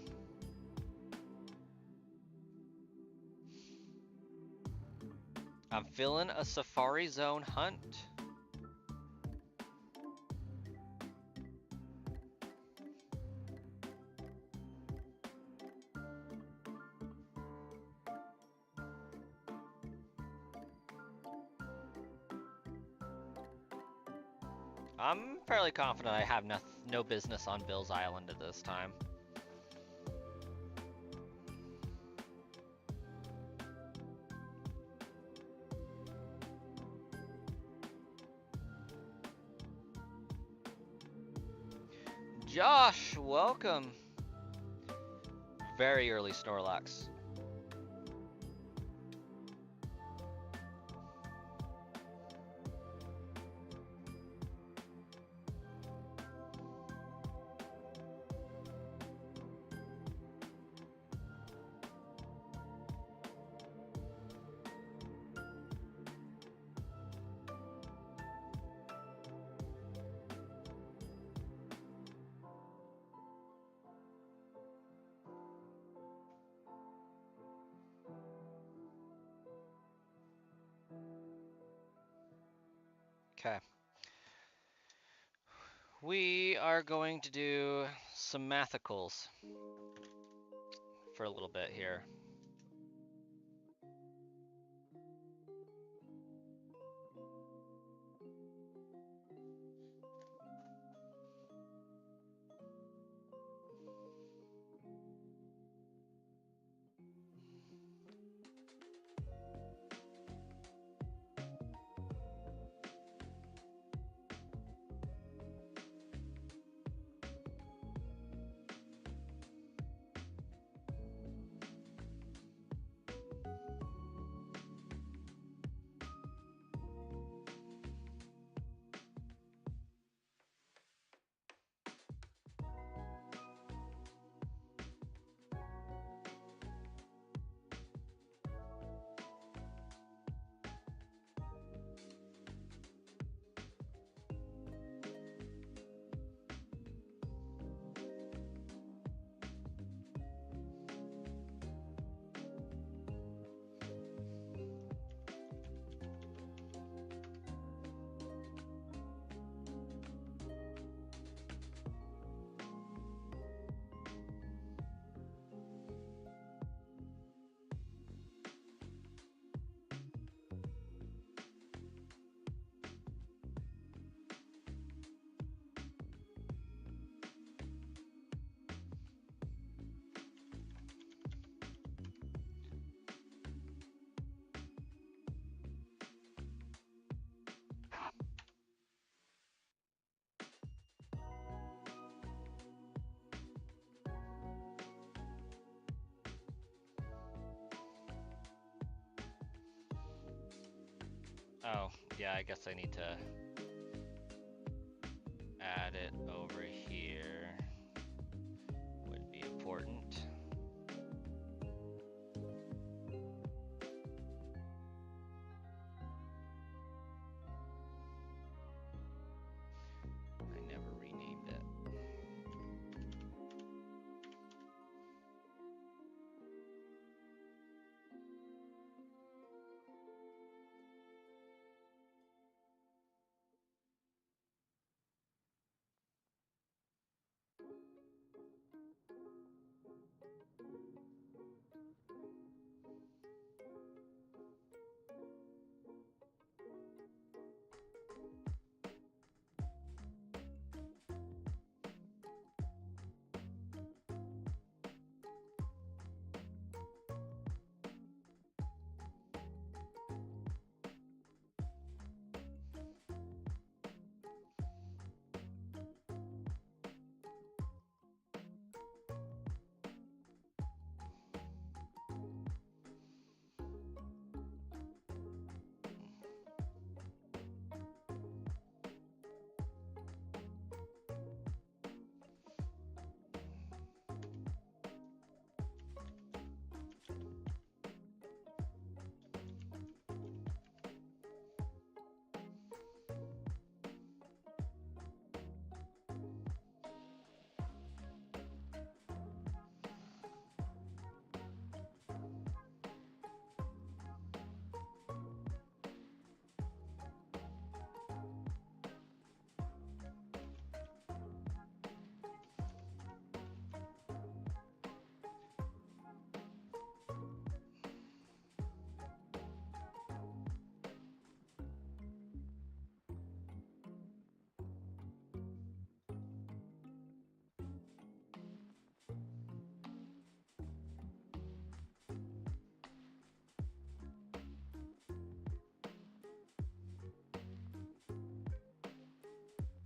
I'm feeling a Safari Zone hunt. I'm fairly confident I have no business on Bill's Island at this time. Josh, welcome. Very early Snorlax. Okay. We are going to do some mathicals for a little bit here. Oh, yeah, I guess I need to add it over here would be important. I never renamed it.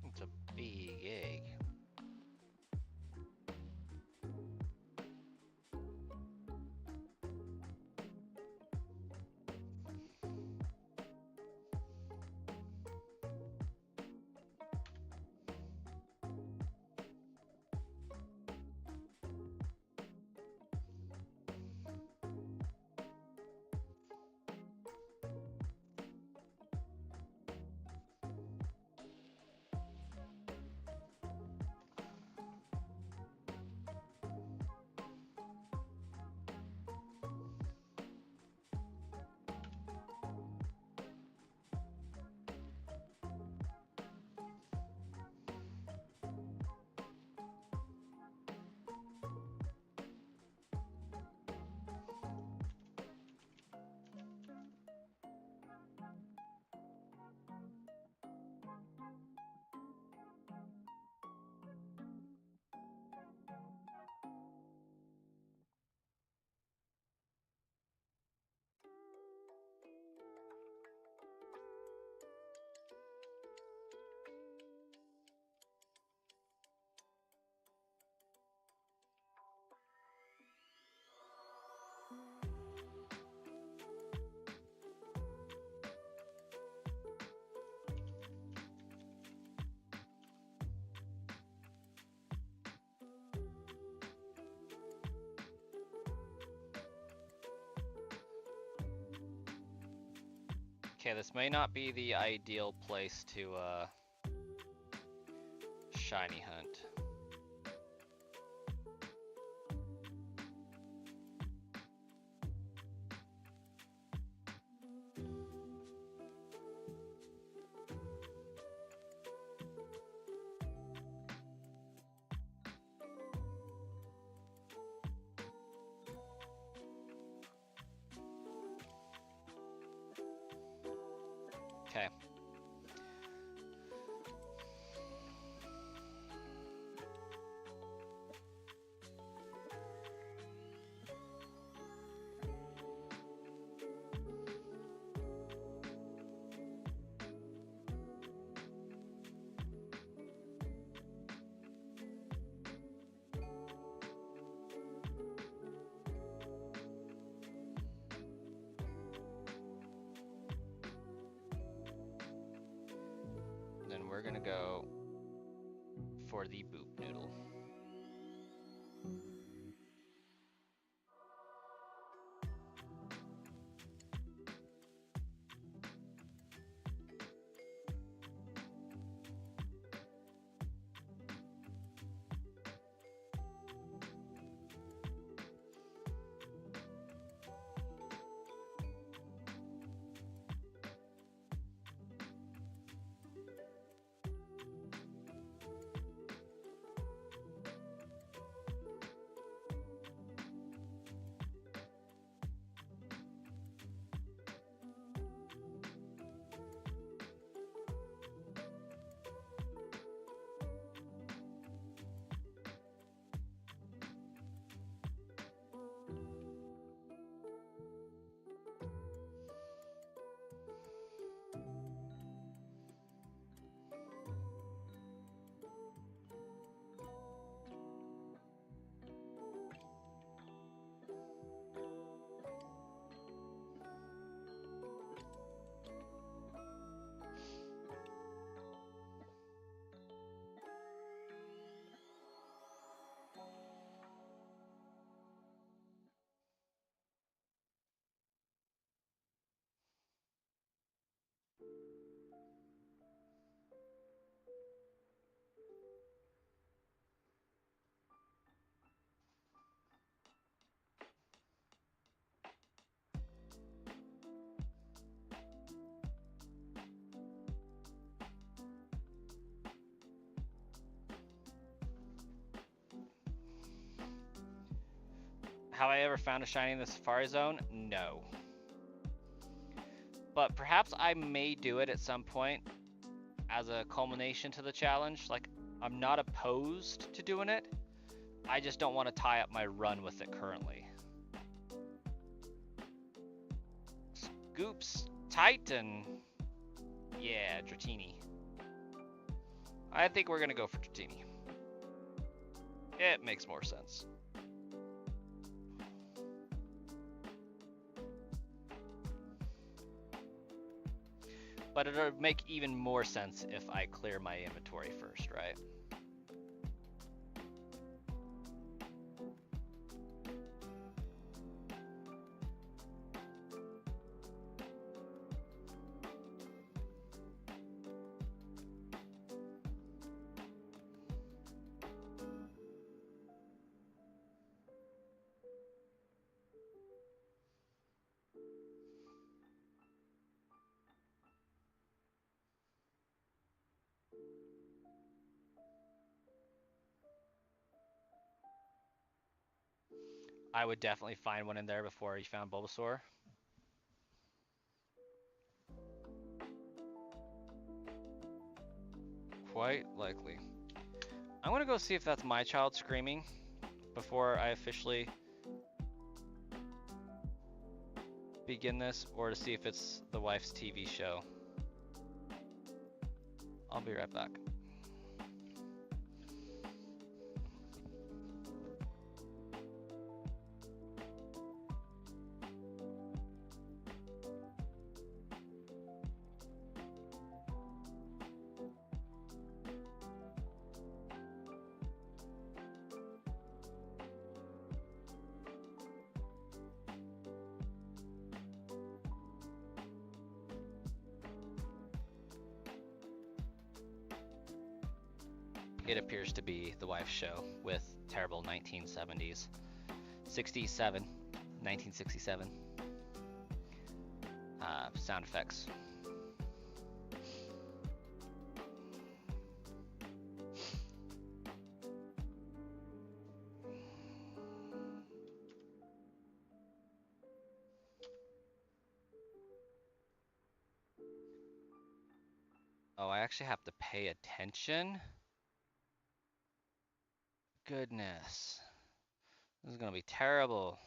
It's a big egg. Okay, this may not be the ideal place to shiny hunt. Okay. Then we're gonna go for the boop noodle. Have I ever found a shiny in the Safari Zone? No. But perhaps I may do it at some point as a culmination to the challenge. Like, I'm not opposed to doing it. I just don't want to tie up my run with it currently. Scoops Titan. Yeah, Dratini. I think we're going to go for Dratini. It makes more sense. But it'll make even more sense if I clear my inventory first, right? I would definitely find one in there before you found Bulbasaur. Quite likely. I'm gonna go see if that's my child screaming before I officially begin this, or to see if it's the wife's TV show. I'll be right back. It appears to be the wife's show with terrible 1970s, 1967 sound effects. Oh, I actually have to pay attention? Goodness. This is gonna be terrible.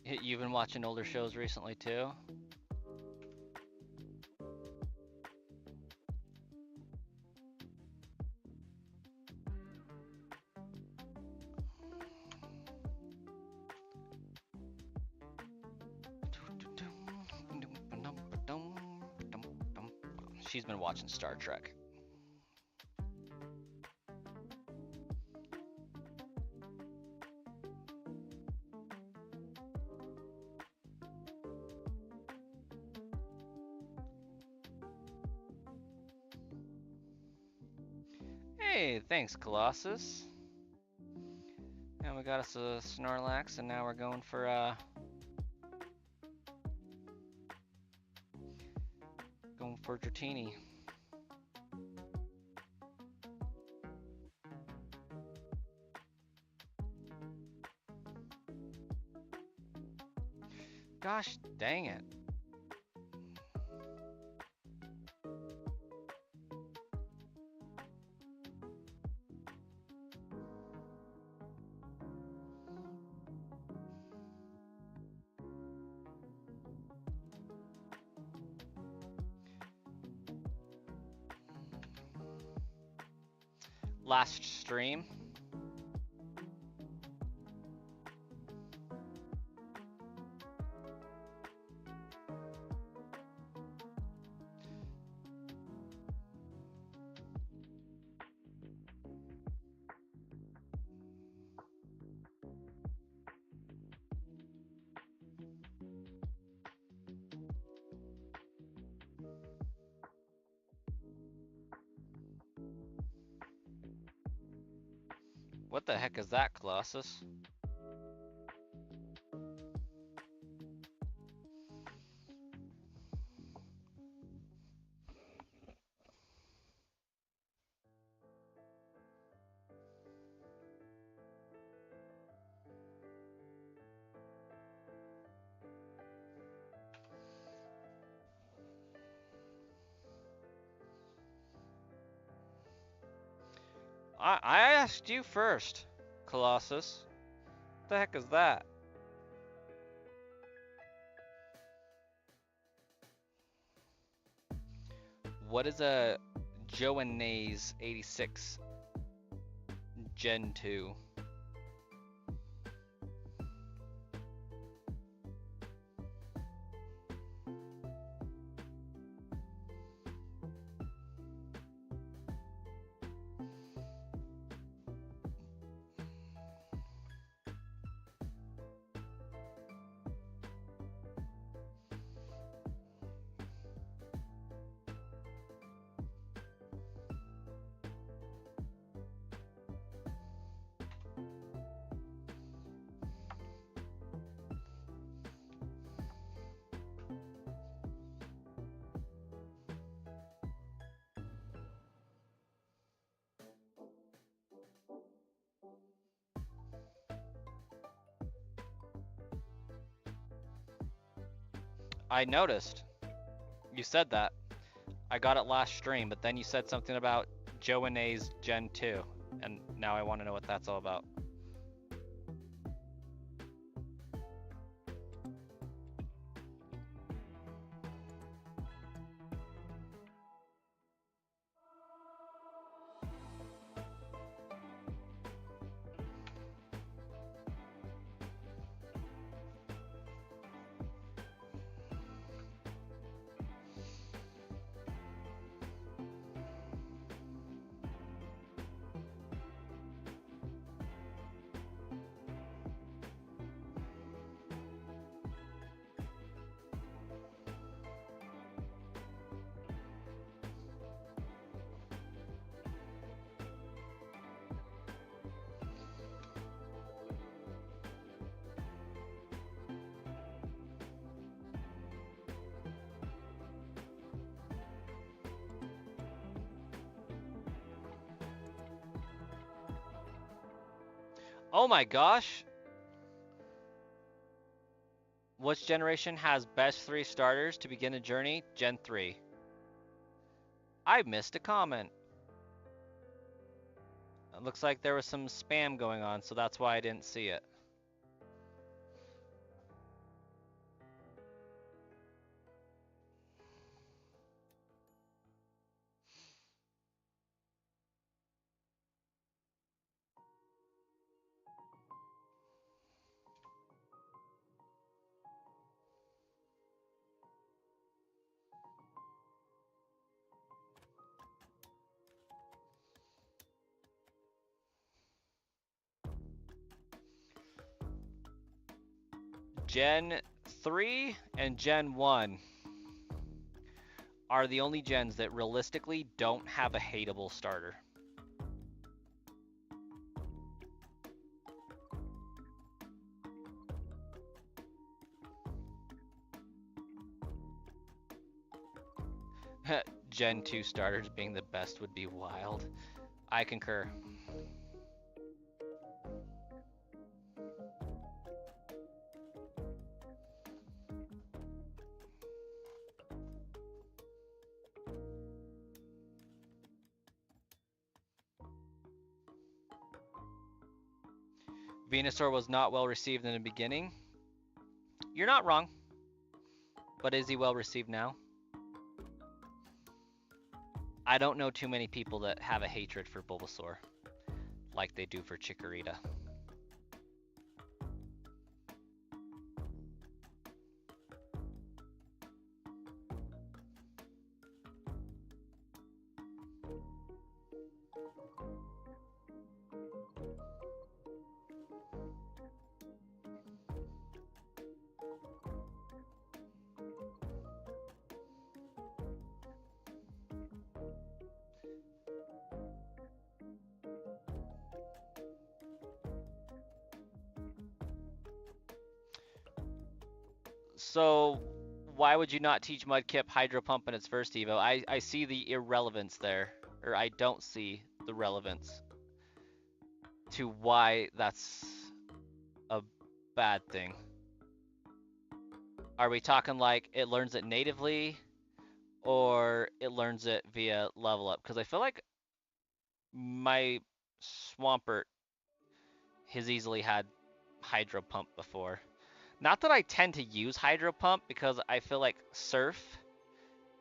You've been watching older shows recently too? She's been watching Star Trek. Hey, thanks, Colossus. And we got us a Snorlax, and now we're going for Dratini. Gosh dang it. Last stream. What the heck is that, Colossus? I asked you first, Colossus. What the heck is that? What is a Joannays 86 Gen 2? I noticed. You said that. I got it last stream, but then you said something about Joannays Gen 2, and now I want to know what that's all about. Oh my gosh! Which generation has best 3 starters to begin a journey? Gen 3. I missed a comment. It looks like there was some spam going on, so that's why I didn't see it. Gen 3 and Gen 1 are the only gens that realistically don't have a hateable starter. Gen 2 starters being the best would be wild. I concur. Venusaur was not well received in the beginning. You're not wrong. But is he well received now? I don't know too many people that have a hatred for Bulbasaur like they do for Chikorita. So why would you not teach Mudkip Hydro Pump in its first Evo? I see the irrelevance there, or I don't see the relevance to why that's a bad thing. Are we talking like it learns it natively, or it learns it via level up? Because I feel like my Swampert has easily had Hydro Pump before. Not that I tend to use Hydro Pump because I feel like Surf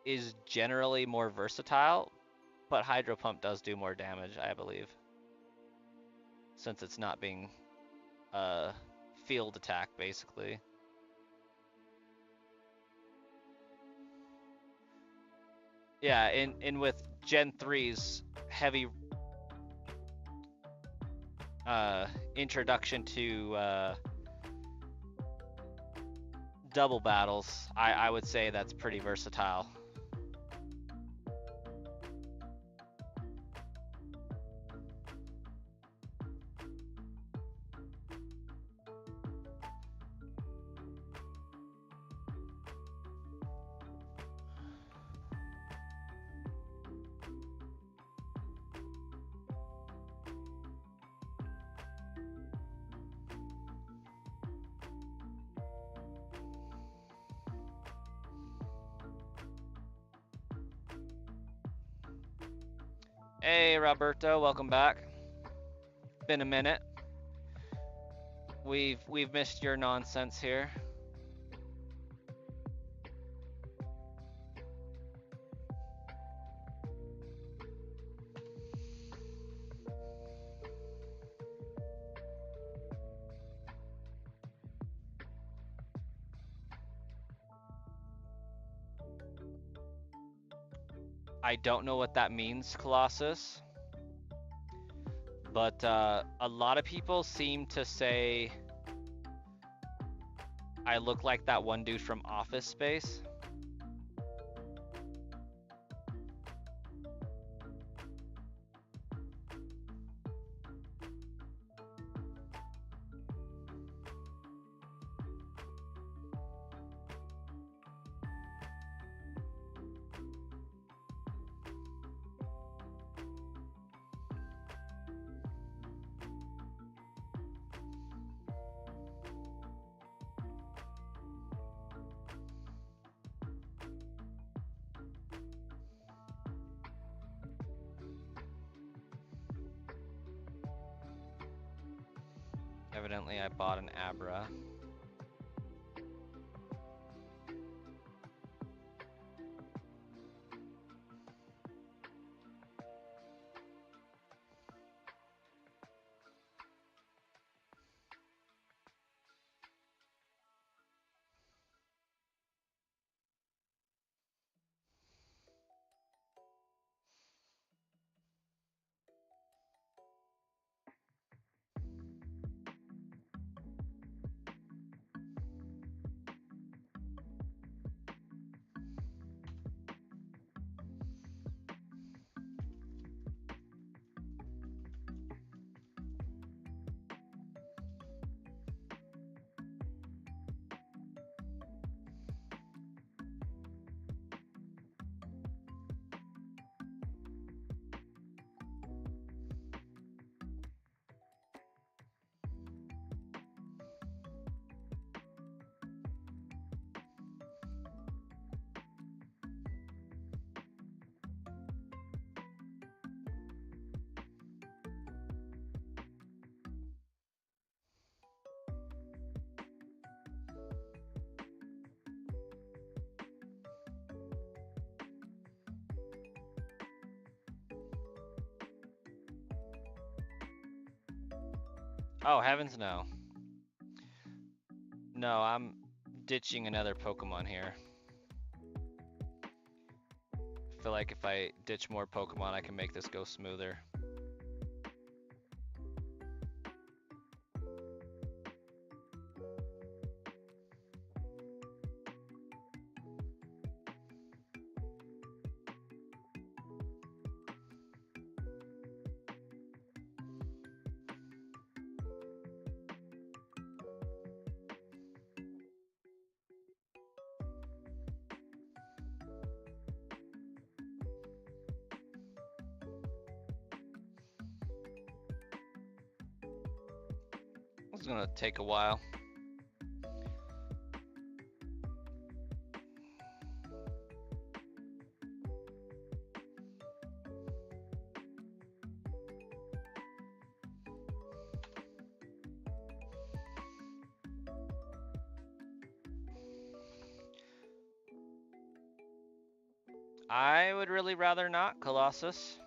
is generally more versatile, but Hydro Pump does do more damage, I believe, since it's not being a field attack, basically. Yeah, and with Gen 3's heavy introduction to double battles, I would say that's pretty versatile. Hey Roberto, welcome back. Been a minute. We've missed your nonsense here. I don't know what that means, Colossus. But a lot of people seem to say I look like that one dude from Office Space. Evidently, I bought an Abra. Oh, heavens no. No, I'm ditching another Pokemon here. I feel like if I ditch more Pokemon, I can make this go smoother. It's gonna take a while. I would really rather not, Colossus.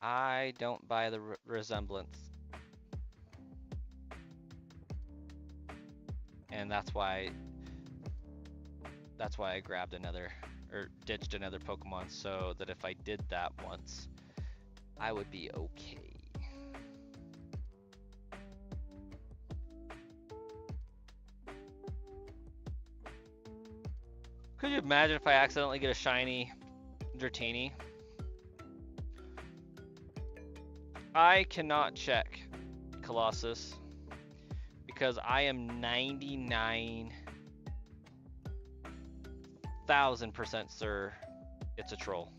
I don't buy the resemblance. And that's why I grabbed another, or ditched another Pokemon, so that if I did that once, I would be okay. Could you imagine if I accidentally get a shiny Dratini? I cannot check, Colossus, because I am 99,000% sure it's a troll.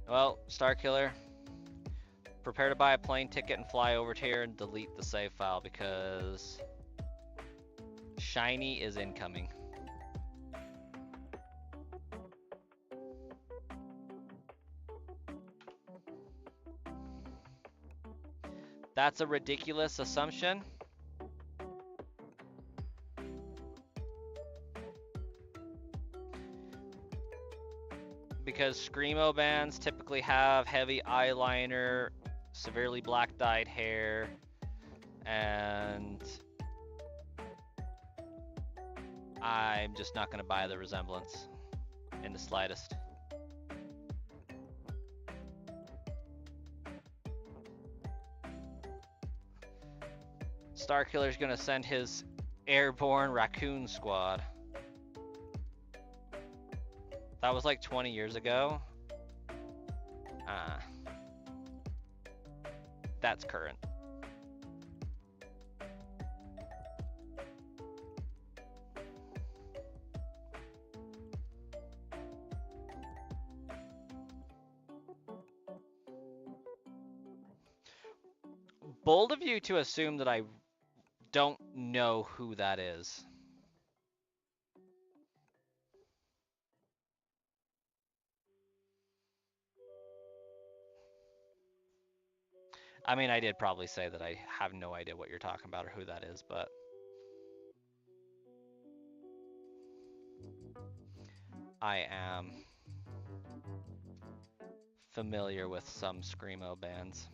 Well, Starkiller, prepare to buy a plane ticket and fly over here and delete the save file because shiny is incoming. That's a ridiculous assumption. Because Screamo bands typically have heavy eyeliner, severely black dyed hair, and I'm just not going to buy the resemblance in the slightest. Starkiller's going to send his airborne raccoon squad. That was like 20 years ago. That's current. Bold of you to assume that I don't know who that is. I mean, I did probably say that I have no idea what you're talking about or who that is, but I am familiar with some Screamo bands.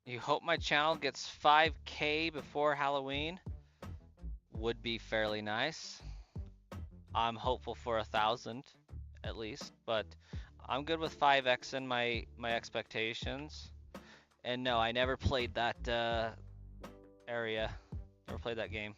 You hope my channel gets 5K before Halloween. Would be fairly nice. I'm hopeful for 1,000 at least, but I'm good with 5x in my expectations. And no, I never played that area. Never played that game.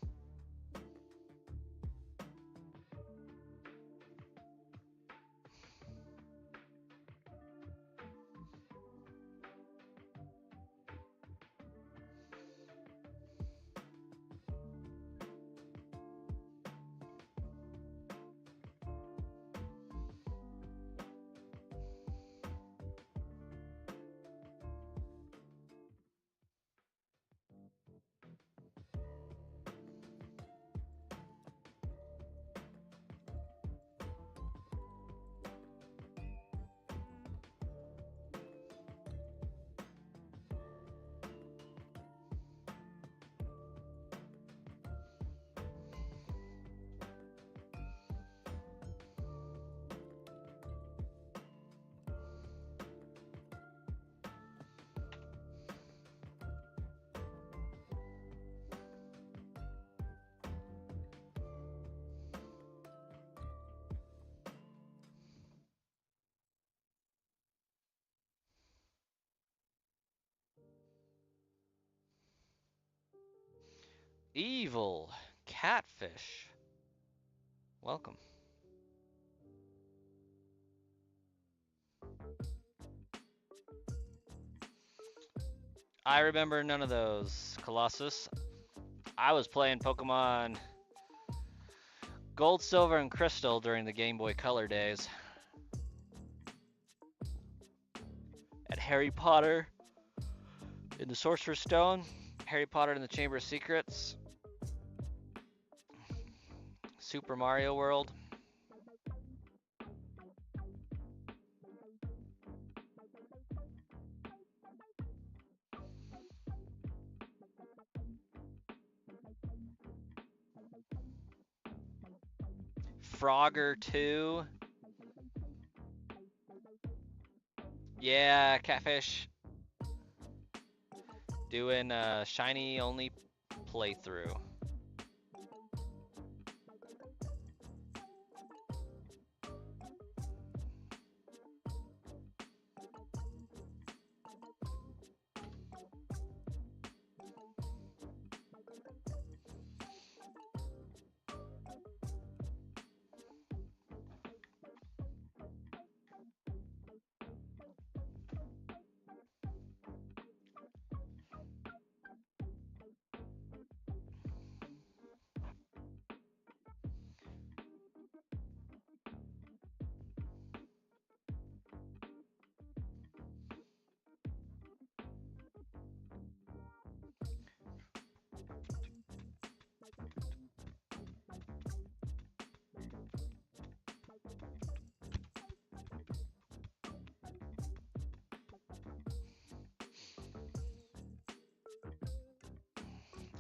Evil catfish. Welcome. I remember none of those, Colossus. I was playing Pokemon Gold, Silver, and Crystal during the Game Boy Color days. At Harry Potter in the Sorcerer's Stone, Harry Potter in the Chamber of Secrets, Super Mario World. Frogger 2. Yeah, Catfish. Doing a shiny only playthrough.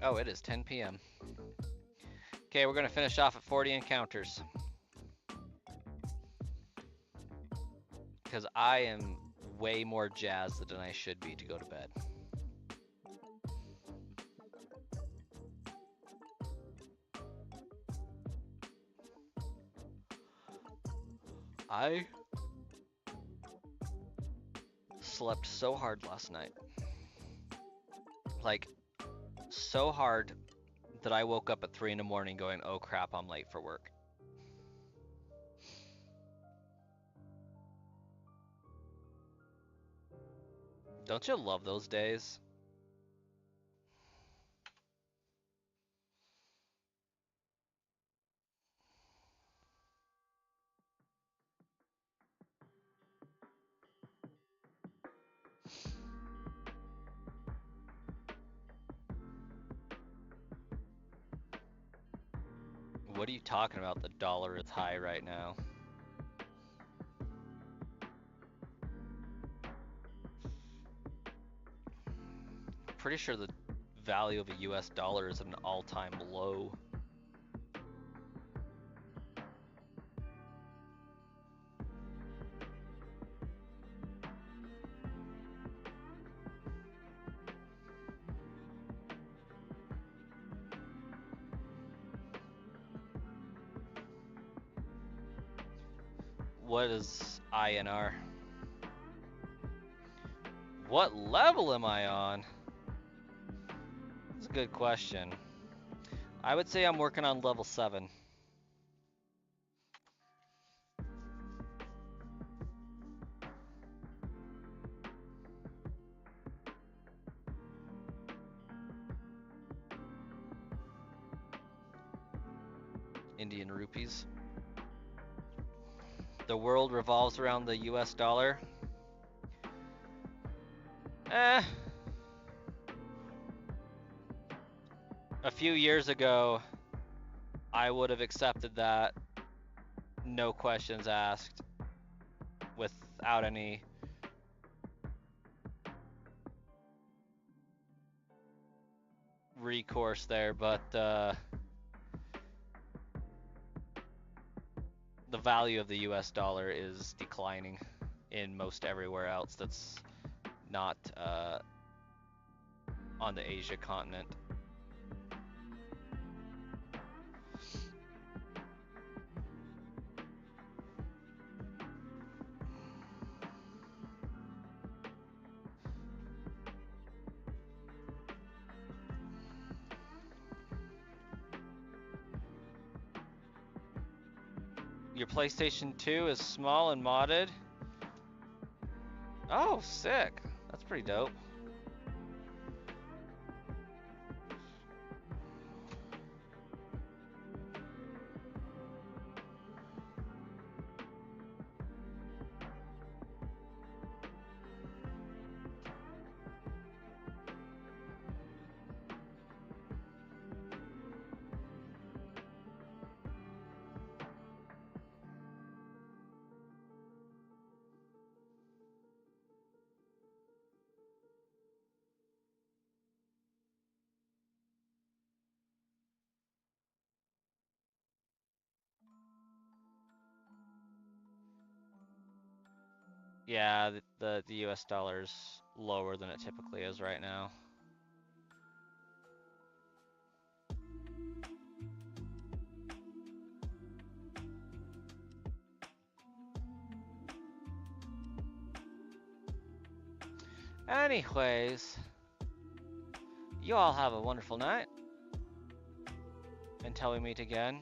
Oh, it is 10 p.m. Okay, we're gonna finish off at 40 encounters. Because I am way more jazzed than I should be to go to bed. I slept so hard last night. Like, so hard that I woke up at 3 in the morning going, oh crap, I'm late for work. Don't you love those days? What are you talking about? The dollar is high right now. Pretty sure the value of a US dollar is at an all-time low. What is INR? What level am I on? That's a good question. I would say I'm working on level 7. Indian rupees. The world revolves around the US dollar. A few years ago, I would have accepted that, no questions asked, without any recourse there, but the value of the US dollar is declining in most everywhere else that's not on the Asia continent. Your PlayStation 2 is small and modded. Oh, sick. That's pretty dope. Yeah, the US dollar's lower than it typically is right now. Anyways, you all have a wonderful night. Until we meet again.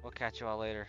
We'll catch you all later.